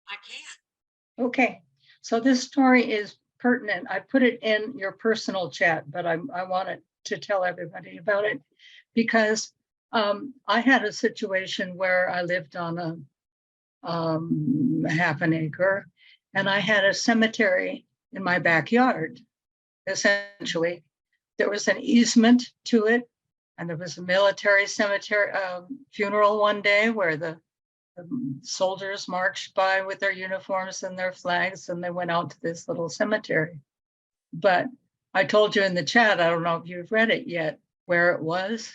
I can. Okay, so this story is pertinent. I put it in your personal chat, but I wanted to tell everybody about it because I had a situation where I lived on a half an acre, and I had a cemetery in my backyard. Essentially, there was an easement to it, and there was a military cemetery funeral one day where the soldiers marched by with their uniforms and their flags, and they went out to this little cemetery. But I told you in the chat, I don't know if you've read it yet, where it was.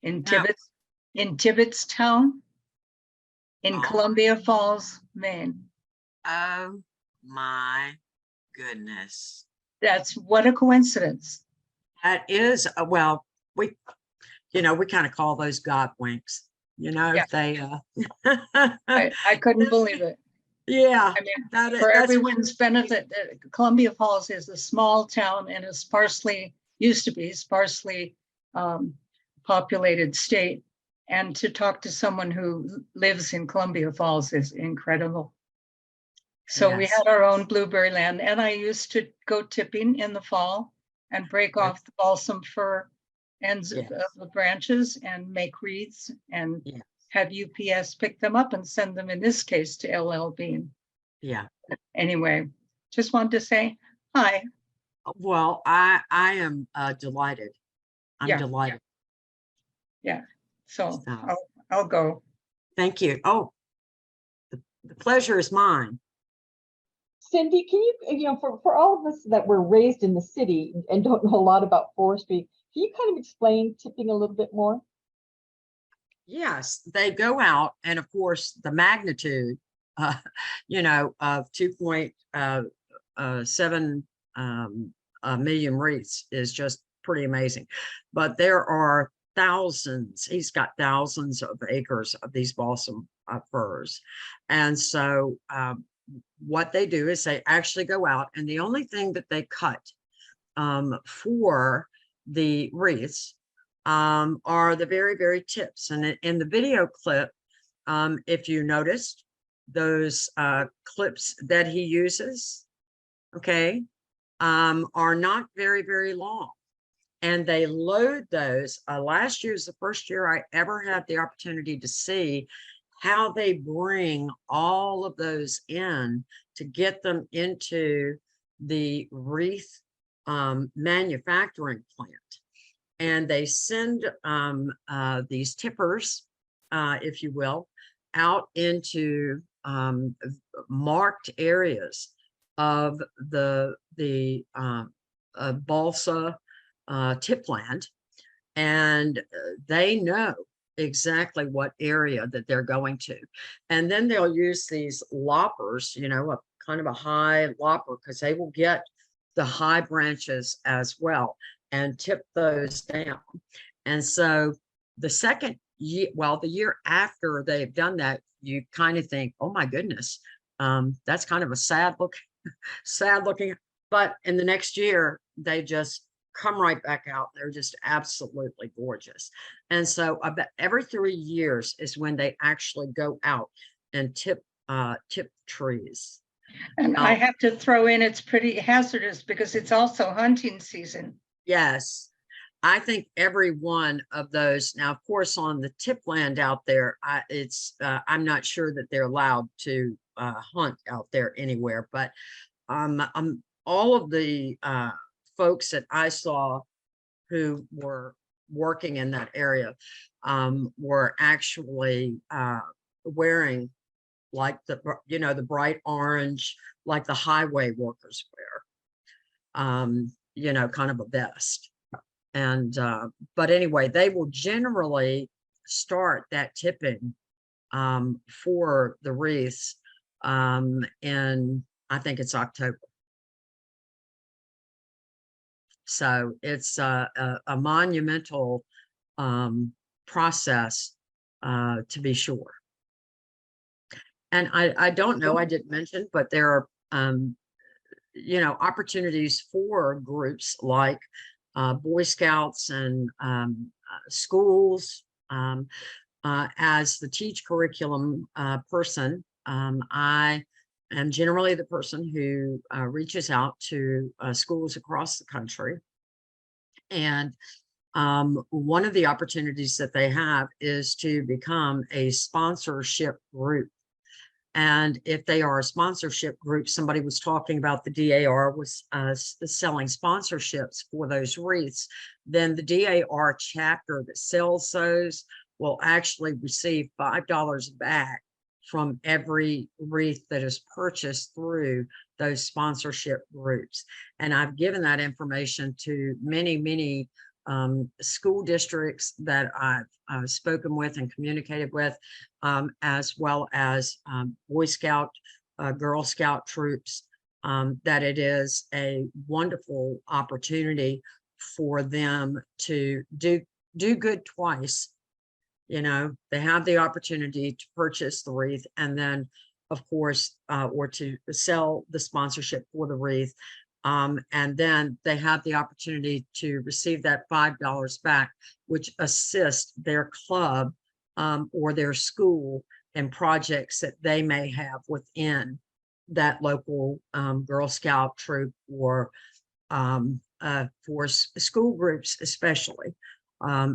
In Tibbetstown, in Columbia Falls, Maine. Oh my goodness. That's what a coincidence. That is, well, we kind of call those God winks. Yeah. They I couldn't believe it. yeah, I mean, that's everyone's benefit, Columbia Falls is a small town and a used to be sparsely populated state. And to talk to someone who lives in Columbia Falls is incredible. So we had our own blueberry land, and I used to go tipping in the fall and break off the balsam fir ends of the branches and make wreaths and have UPS pick them up and send them, in this case, to LL Bean. Yeah. Anyway, just wanted to say hi. Well, I am delighted. I'm delighted. Yeah. So I'll go. Thank you. Oh, the pleasure is mine. Cindy, can you, for all of us that were raised in the city and don't know a lot about forestry, can you kind of explain tipping a little bit more? Yes, they go out, and of course, the magnitude, of 2.7 million wreaths is just pretty amazing. But there are thousands. He's got thousands of acres of these balsam firs, and so what they do is they actually go out, and the only thing that they cut for the wreaths are the very, very tips. And in the video clip, if you noticed, those clips that he uses, okay, are not very, very long. And they load those. Last year is the first year I ever had the opportunity to see how they bring all of those in to get them into the wreath manufacturing plant. And they send these tippers, if you will, out into marked areas of the balsa tipland, and they know exactly what area that they're going to. And then they'll use these loppers, a kind of a high lopper, because they will get the high branches as well and tip those down. And so the second year, the year after they've done that, you kind of think, oh my goodness, that's kind of a sad looking, but in the next year, they just come right back out. They're just absolutely gorgeous. And so about every 3 years is when they actually go out and tip trees. And I have to throw in, it's pretty hazardous because it's also hunting season. Yes, I think every one of those. Now, of course, on the tip land out there, I'm not sure that they're allowed to hunt out there anywhere, but all of the folks that I saw who were working in that area were actually wearing like the bright orange, like the highway workers wear, kind of a vest. And but anyway, they will generally start that tipping for the wreaths in, I think it's October. So it's a monumental process, to be sure. And I don't know, I didn't mention, but there are, you know, opportunities for groups like Boy Scouts and schools. As the teach curriculum person, I am generally the person who reaches out to schools across the country. And one of the opportunities that they have is to become a sponsorship group. And if they are a sponsorship group, somebody was talking about the DAR was selling sponsorships for those wreaths, then the DAR chapter that sells those will actually receive $5 back from every wreath that is purchased through those sponsorship groups. And I've given that information to many school districts that I've spoken with and communicated with, as well as Boy Scout, Girl Scout troops, that it is a wonderful opportunity for them to do good twice. You know, they have the opportunity to purchase the wreath and then, of course, or to sell the sponsorship for the wreath. And then they have the opportunity to receive that $5 back, which assists their club or their school in projects that they may have within that local Girl Scout troop, or for school groups especially.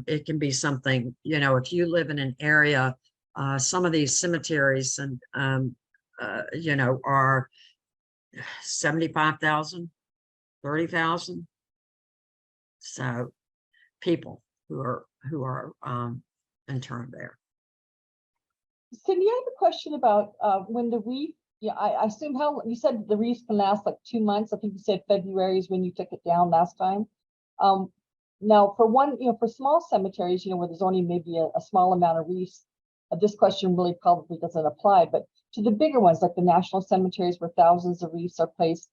It can be something, you know, if you live in an area, some of these cemeteries and, you know, are 75,000, 30,000. So people who are interned there. Cindy, I have a question about when the wreath, yeah, I assume how, you said the wreath can last like 2 months. I think you said February is when you took it down last time. Now for one, you know, for small cemeteries, you know, where there's only maybe a small amount of wreaths, this question really probably doesn't apply, but to the bigger ones, like the national cemeteries where thousands of wreaths are placed,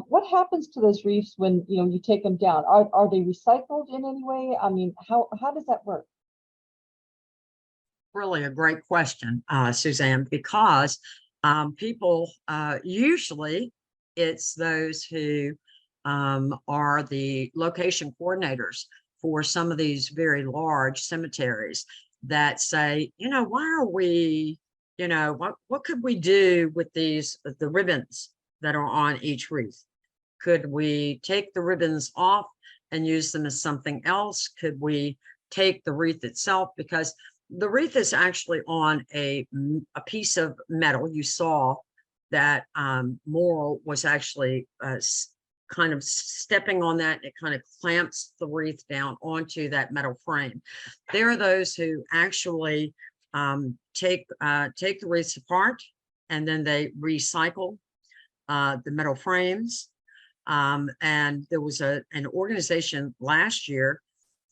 what happens to those wreaths when, you know, you take them down? Are they recycled in any way? I mean, how does that work? Really a great question, Suzanne, because people, usually it's those who are the location coordinators for some of these very large cemeteries that say, you know, why are we, you know, what could we do with these, the ribbons that are on each wreath? Could we take the ribbons off and use them as something else? Could we take the wreath itself? Because the wreath is actually on a piece of metal. You saw that Moral was actually kind of stepping on that. It kind of clamps the wreath down onto that metal frame. There are those who actually take the wreaths apart and then they recycle the metal frames. And there was an organization last year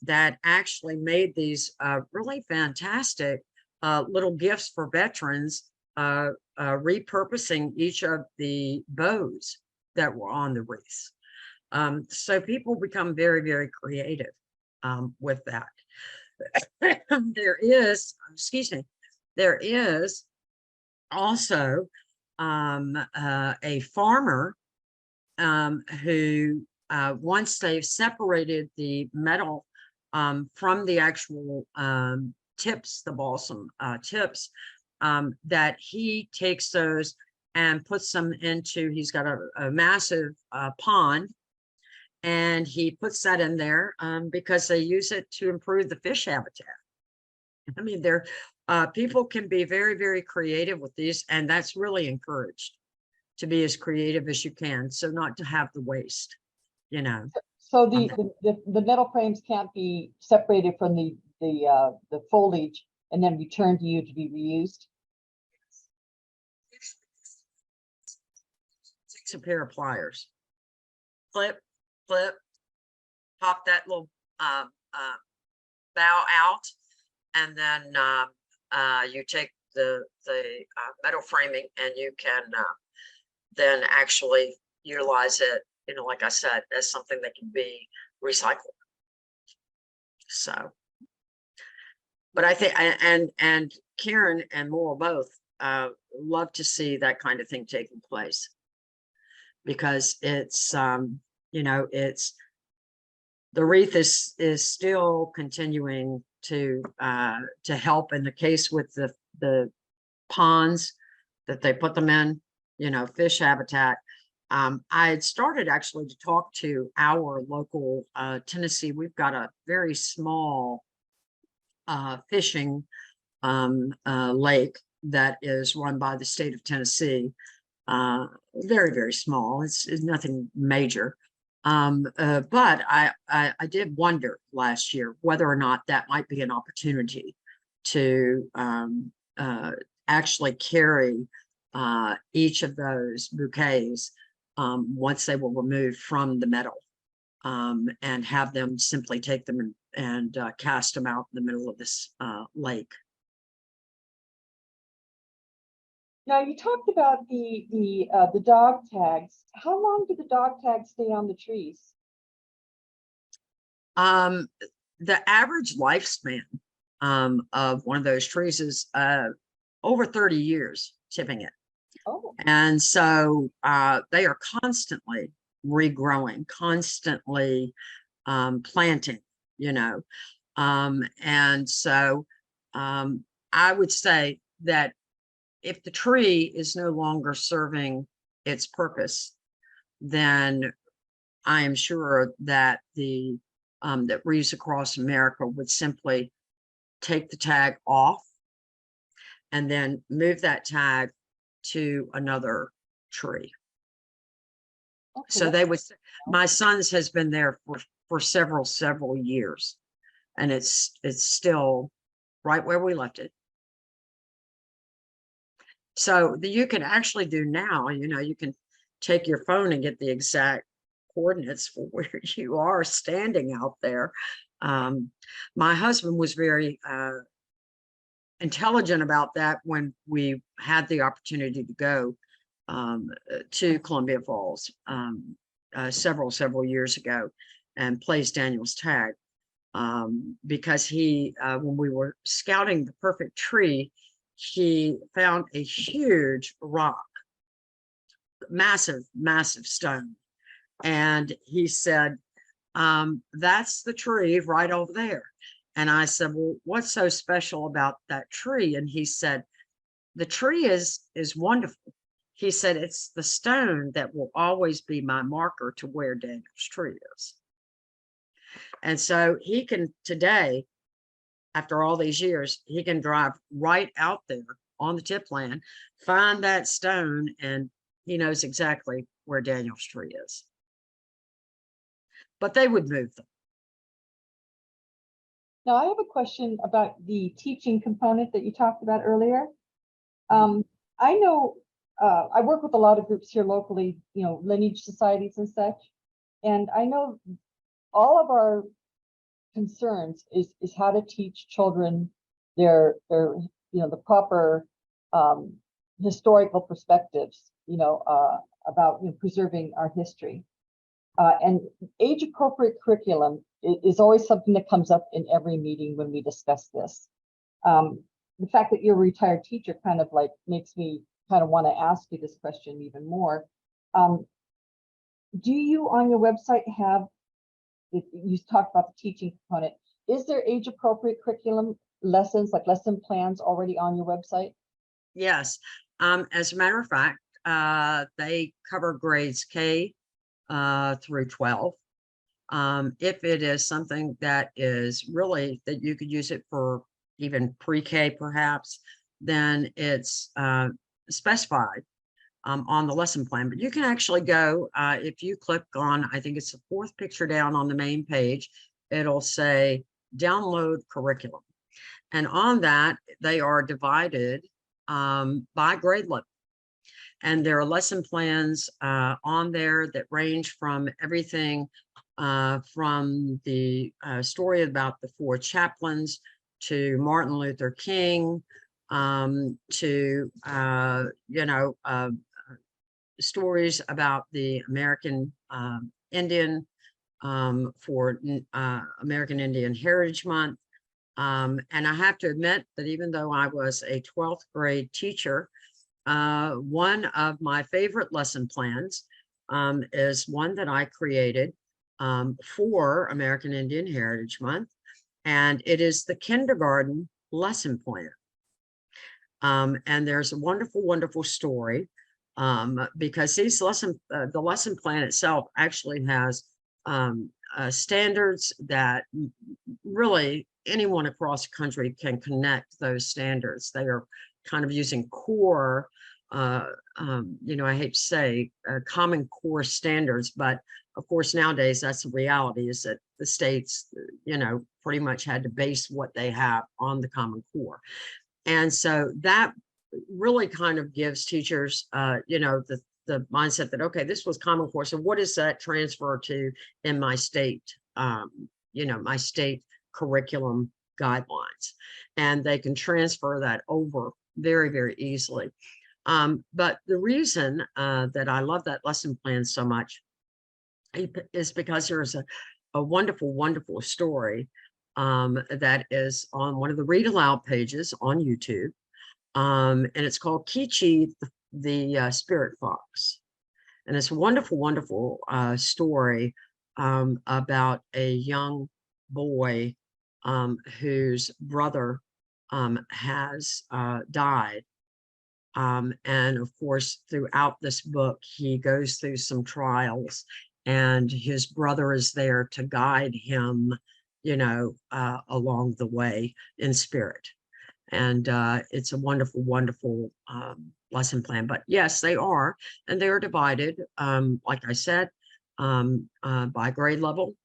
that actually made these really fantastic little gifts for veterans, repurposing each of the bows that were on the wreaths. So people become very creative with that. There is, excuse me, there is also a farmer who, once they've separated the metal from the actual tips, the balsam tips, that he takes those and puts them into, he's got a massive pond, and he puts that in there because they use it to improve the fish habitat. I mean, people can be very creative with these, and that's really encouraged, to be as creative as you can, so not to have the waste, you know. So the metal frames can't be separated from the foliage and then returned to you to be reused? Takes a pair of pliers, flip, pop that little bow out, and then you take the metal framing and you can then actually utilize it, you know, like I said, as something that can be recycled. So, but I think, and Karen and Laurel both love to see that kind of thing taking place, because it's, you know, it's, the Wreath is still continuing to help in the case with the ponds that they put them in, you know, fish habitat. I had started actually to talk to our local Tennessee. We've got a very small fishing lake that is run by the state of Tennessee. Very, very small. It's nothing major. But I did wonder last year whether or not that might be an opportunity to actually carry each of those bouquets once they were removed from the meadow, and have them simply take them and cast them out in the middle of this lake. Now, you talked about the dog tags. How long do the dog tags stay on the trees? The average lifespan of one of those trees is over 30 years, tipping it. Oh, And so they are constantly regrowing, constantly planting, you know. And so I would say that if the tree is no longer serving its purpose, then I am sure that that Wreaths Across America would simply take the tag off and then move that tag to another tree. okay. So they would, my son's has been there for several years, and it's still right where we left it. So you can actually do now, you know, you can take your phone and get the exact coordinates for where you are standing out there. My husband was very intelligent about that when we had the opportunity to go to Columbia Falls several years ago and place Daniel's tag, because he, when we were scouting the perfect tree, he found a huge rock, massive stone. And he said, that's the tree right over there. And I said, well, what's so special about that tree? And he said, the tree is wonderful. He said, it's the stone that will always be my marker to where Daniel's tree is. And so he can today, after all these years, he can drive right out there on the tip land, find that stone, and he knows exactly where Daniel's tree is. But they would move them. Now, I have a question about the teaching component that you talked about earlier. I know I work with a lot of groups here locally, you know, lineage societies and such. And I know all of our concerns is how to teach children their you know, the proper historical perspectives, you know, about, you know, preserving our history. And age appropriate curriculum is always something that comes up in every meeting when we discuss this. The fact that you're a retired teacher kind of like makes me kind of want to ask you this question even more. Do you on your website have, you talked about the teaching component, is there age appropriate curriculum lessons, like lesson plans already on your website? Yes. As a matter of fact, they cover grades K through 12. If it is something that is really that you could use it for even pre-K perhaps, then it's specified on the lesson plan. But you can actually go, if you click on, I think it's the fourth picture down on the main page, it'll say download curriculum. And on that, they are divided by grade level. And there are lesson plans on there that range from everything from the story about the 4 chaplains to Martin Luther King, to, you know, stories about the American Indian for American Indian Heritage Month. And I have to admit that even though I was a 12th grade teacher, one of my favorite lesson plans is one that I created for American Indian Heritage Month, and it is the kindergarten lesson plan. And there's a wonderful, wonderful story because these the lesson plan itself actually has standards that really anyone across the country can connect those standards. They are kind of using core, you know, I hate to say common core standards, but of course nowadays that's the reality, is that the states, you know, pretty much had to base what they have on the common core. And so that really kind of gives teachers, you know, the mindset that, okay, this was common core. So what does that transfer to in my state, you know, my state curriculum guidelines? And they can transfer that over very, very easily. But the reason that I love that lesson plan so much is because there's a wonderful, wonderful story that is on one of the read aloud pages on YouTube. And it's called Kichi, the Spirit Fox. And it's a wonderful, wonderful story about a young boy whose brother has died. And of course, throughout this book, he goes through some trials, and his brother is there to guide him, you know, along the way in spirit. And it's a wonderful, wonderful lesson plan. But yes, they are, and they are divided, like I said, by grade level.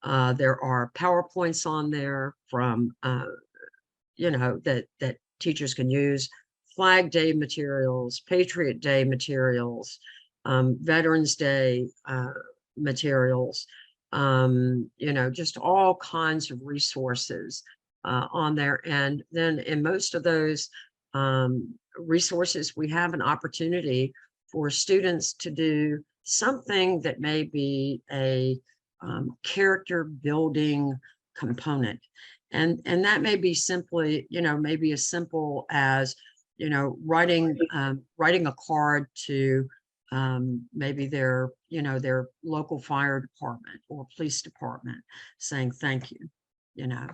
There are PowerPoints on there from, you know, that teachers can use, Flag Day materials, Patriot Day materials, Veterans Day materials, you know, just all kinds of resources on there. And then in most of those resources, we have an opportunity for students to do something that may be a character building component. And that may be simply, you know, maybe as simple as, you know, writing a card to maybe their, you know, their local fire department or police department saying thank you, you know.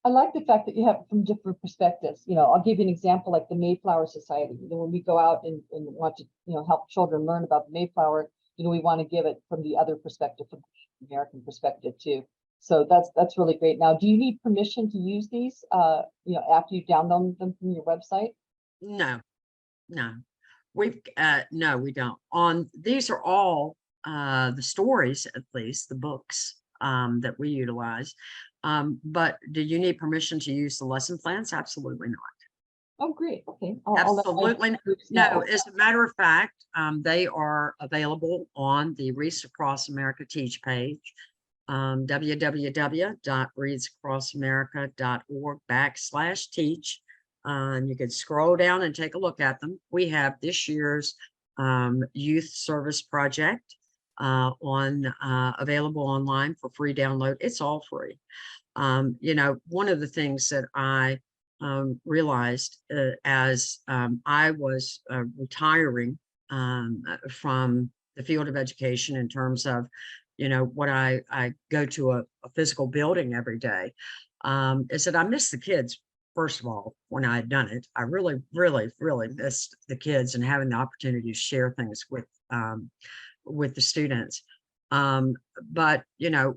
I like the fact that you have it from different perspectives. You know, I'll give you an example, like the Mayflower Society. You know, when we go out and want to, you know, help children learn about the Mayflower, you know, we want to give it from the other perspective, from the American perspective too. So that's really great. Now, do you need permission to use these, you know, after you download them from your website? No, no, no, we don't. These are all the stories, at least the books that we utilize. But do you need permission to use the lesson plans? Absolutely not. Oh, great. Okay. Absolutely no. As a matter of fact, they are available on the Wreaths Across America Teach page, www.wreathsacrossamerica.org/teach. You can scroll down and take a look at them. We have this year's youth service project available online for free download. It's all free. You know, one of the things that I realized as I was retiring from the field of education, in terms of, you know, what I go to a physical building every day, is that I miss the kids. First of all, when I had done it, I really, really, really missed the kids and having the opportunity to share things with the students. But, you know,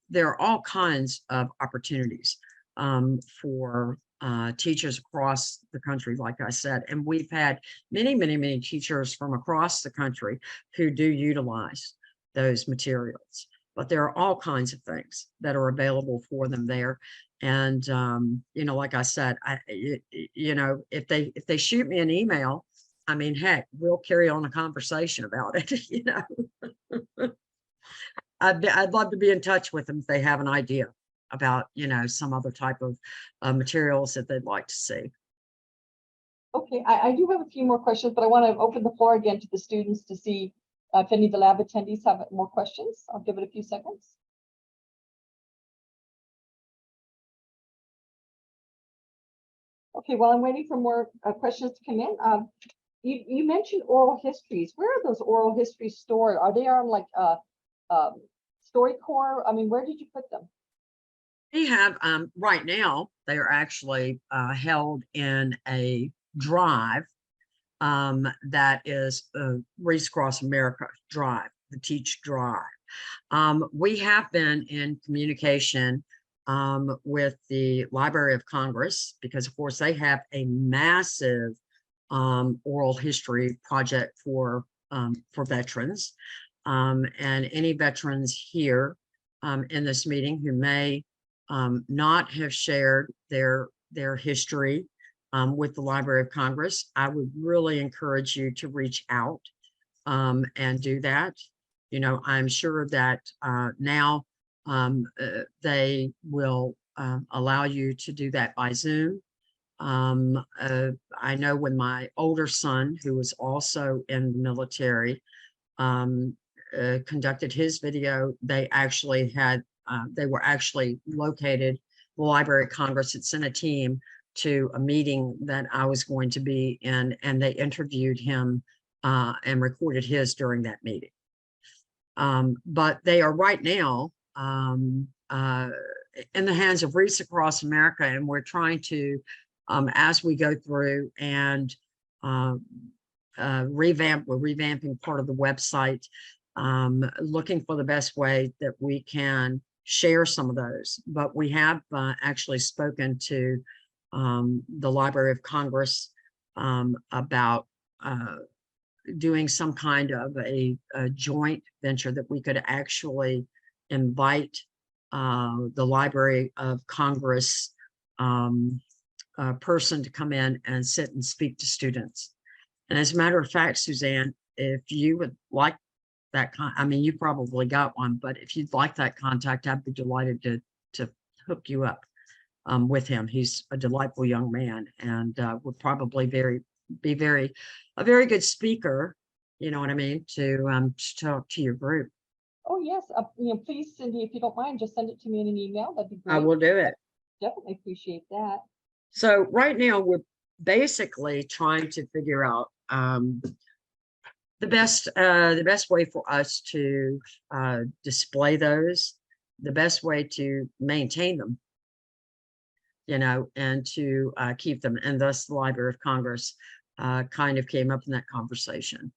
there are all kinds of opportunities for teachers across the country, like I said, and we've had many, many, many teachers from across the country who do utilize those materials. But there are all kinds of things that are available for them there. And, you know, like I said, you know, if they shoot me an email, I mean, heck, we'll carry on a conversation about it, you know. I'd love to be in touch with them if they have an idea about, you know, some other type of materials that they'd like to see. Okay, I do have a few more questions, but I want to open the floor again to the students to see If any of the lab attendees have more questions, I'll give it a few seconds. Okay, while I'm waiting for more questions to come in, you mentioned oral histories. Where are those oral histories stored? Are they on like StoryCorps? I mean, where did you put them? We have, right now, they are actually held in a drive that is Wreaths Across America drive, the Teach Drive. We have been in communication with the Library of Congress, because of course they have a massive oral history project for veterans. And any veterans here in this meeting who may not have shared their history with the Library of Congress, I would really encourage you to reach out and do that. You know, I'm sure that now they will allow you to do that by Zoom. I know when my older son, who was also in the military, conducted his video, they actually had, they were actually located, the Library of Congress had sent a team to a meeting that I was going to be in, and they interviewed him and recorded his during that meeting. But they are right now in the hands of Wreaths Across America, and we're trying to, as we go through and we're revamping part of the website, looking for the best way that we can share some of those. But we have actually spoken to the Library of Congress about doing some kind of a joint venture that we could actually invite the Library of Congress person to come in and sit and speak to students. And as a matter of fact, Suzanne, if you would like that, I mean, you probably got one, but if you'd like that contact, I'd be delighted to hook you up with him. He's a delightful young man, and would probably be a very good speaker, you know what I mean, to talk to your group. Oh yes, you know, please, Cindy, if you don't mind, just send it to me in an email. That'd be great. I will do it. Definitely appreciate that. So right now we're basically trying to figure out the best way for us to display those, the best way to maintain them, you know, and to keep them. And thus the Library of Congress kind of came up in that conversation.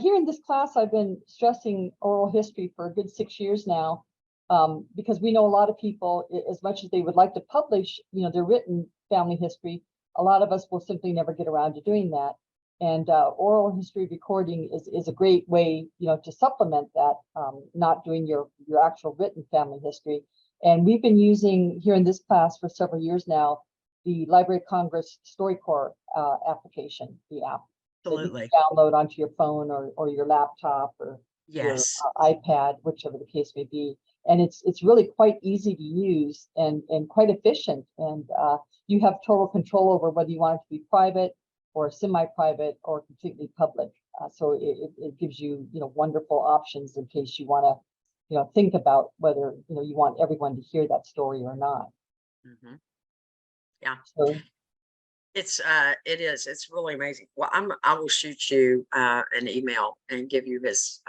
Here in this class, I've been stressing oral history for a good 6 years now, because we know a lot of people, as much as they would like to publish, you know, their written family history, a lot of us will simply never get around to doing that. And oral history recording is a great way, you know, to supplement that, not doing your actual written family history. And we've been using here in this class for several years now, the Library of Congress StoryCorps application, the app. Absolutely. Download onto your phone or your laptop or Yes. your iPad, whichever the case may be. And it's really quite easy to use and quite efficient. And you have total control over whether you want it to be private or semi-private or completely public. So it gives you, you know, wonderful options in case you want to, you know, think about whether, you know, you want everyone to hear that story or not. Mm-hmm. Yeah. So, it's really amazing. Well, I will shoot you an email and give you his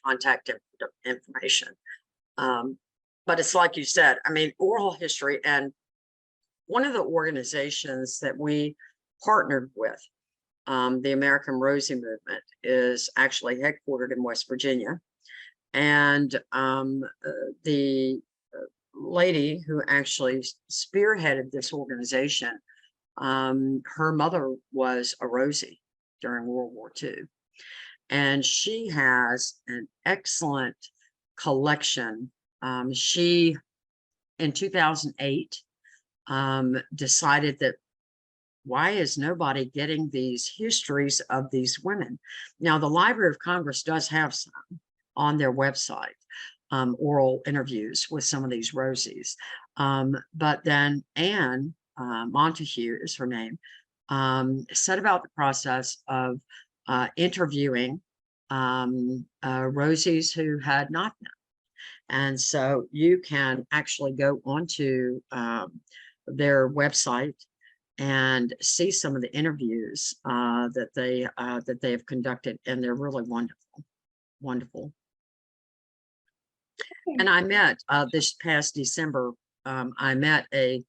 contact information. But it's like you said, I mean, oral history, and one of the organizations that we partnered with, the American Rosie Movement, is actually headquartered in West Virginia. And the lady who actually spearheaded this organization, her mother was a Rosie during World War II. And she has an excellent collection. She, in 2008, decided that why is nobody getting these histories of these women? Now, the Library of Congress does have some on their website, oral interviews with some of these Rosies. But then Anne Montague is her name, set about the process of interviewing Rosies who had not known. And so you can actually go onto their website and see some of the interviews that they have conducted, and they're really wonderful, wonderful. And I met this past December, I met a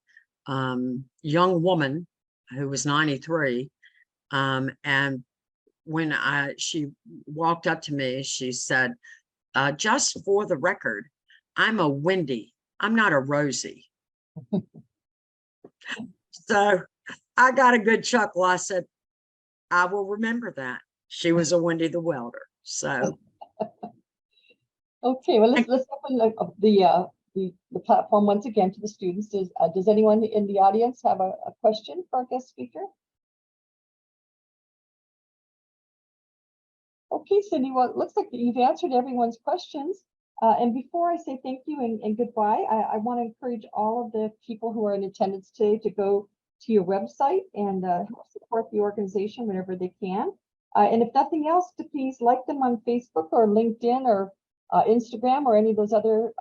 young woman who was 93, and when she walked up to me, she said, just for the record, I'm a Wendy, I'm not a Rosie. So I got a good chuckle. I said, I will remember that. She was a Wendy the welder. So Okay, well, let's open the platform once again to the students. Does anyone in the audience have a question for our guest speaker? Okay, Cindy, well, it looks like you've answered everyone's questions. And before I say thank you and goodbye, I want to encourage all of the people who are in attendance today to go to your website and help support the organization whenever they can. And if nothing else, to please like them on Facebook or LinkedIn or Instagram or any of those other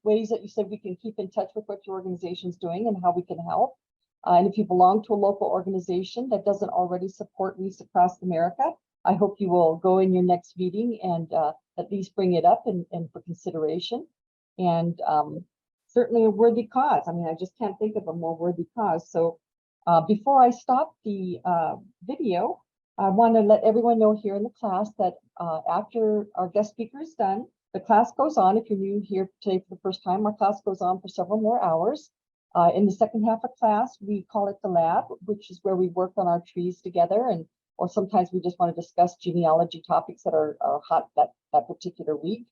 ways that you said we can keep in touch with what your organization is doing and how we can help. And if you belong to a local organization that doesn't already support Wreaths Across America, I hope you will go in your next meeting and at least bring it up and for consideration. And certainly a worthy cause. I mean, I just can't think of a more worthy cause. So before I stop the video, I want to let everyone know here in the class that after our guest speaker is done, the class goes on. If you're new here today for the first time, our class goes on for several more hours. In the second half of class, we call it the lab, which is where we work on our trees together, or sometimes we just want to discuss genealogy topics that are hot that particular week.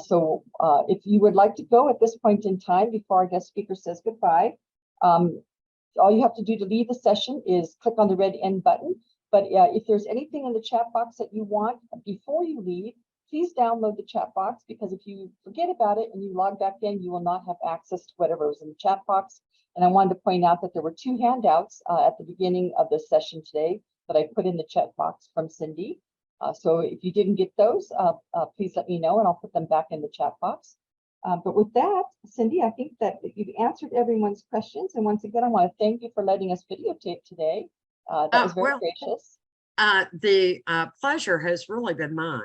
So if you would like to go at this point in time before our guest speaker says goodbye, all you have to do to leave the session is click on the red end button. But if there's anything in the chat box that you want before you leave, please download the chat box, because if you forget about it and you log back in, you will not have access to whatever was in the chat box. And I wanted to point out that there were 2 handouts at the beginning of the session today that I put in the chat box from Cindy. So if you didn't get those, please let me know and I'll put them back in the chat box. But with that, Cindy, I think that you've answered everyone's questions. And once again, I want to thank you for letting us videotape today. That was very gracious. The pleasure has really been mine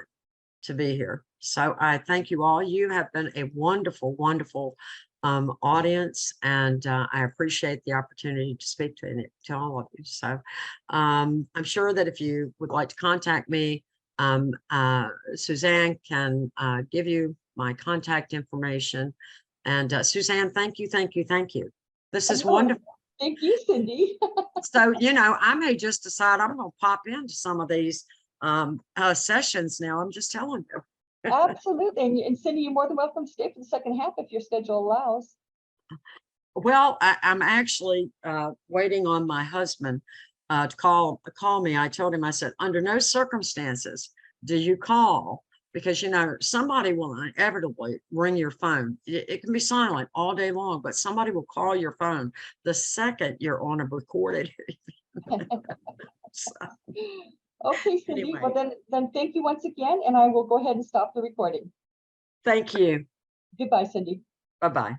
to be here. So I thank you all. You have been a wonderful, wonderful audience, and I appreciate the opportunity to speak to all of you. So I'm sure that if you would like to contact me, Suzanne can give you my contact information. And Suzanne, thank you, thank you, thank you. This is wonderful. Thank you, Cindy. So, you know, I may just decide I'm going to pop into some of these sessions now. I'm just telling you. Absolutely. And Cindy, you're more than welcome to stay for the second half if your schedule allows. Well, I'm actually waiting on my husband to call me. I told him, I said, under no circumstances do you call, because, you know, somebody will inevitably ring your phone. It can be silent all day long, but somebody will call your phone the second you're on a recorded. So, okay, Cindy. Anyway. Well, then thank you once again, and I will go ahead and stop the recording. Thank you. Goodbye, Cindy. Bye-bye.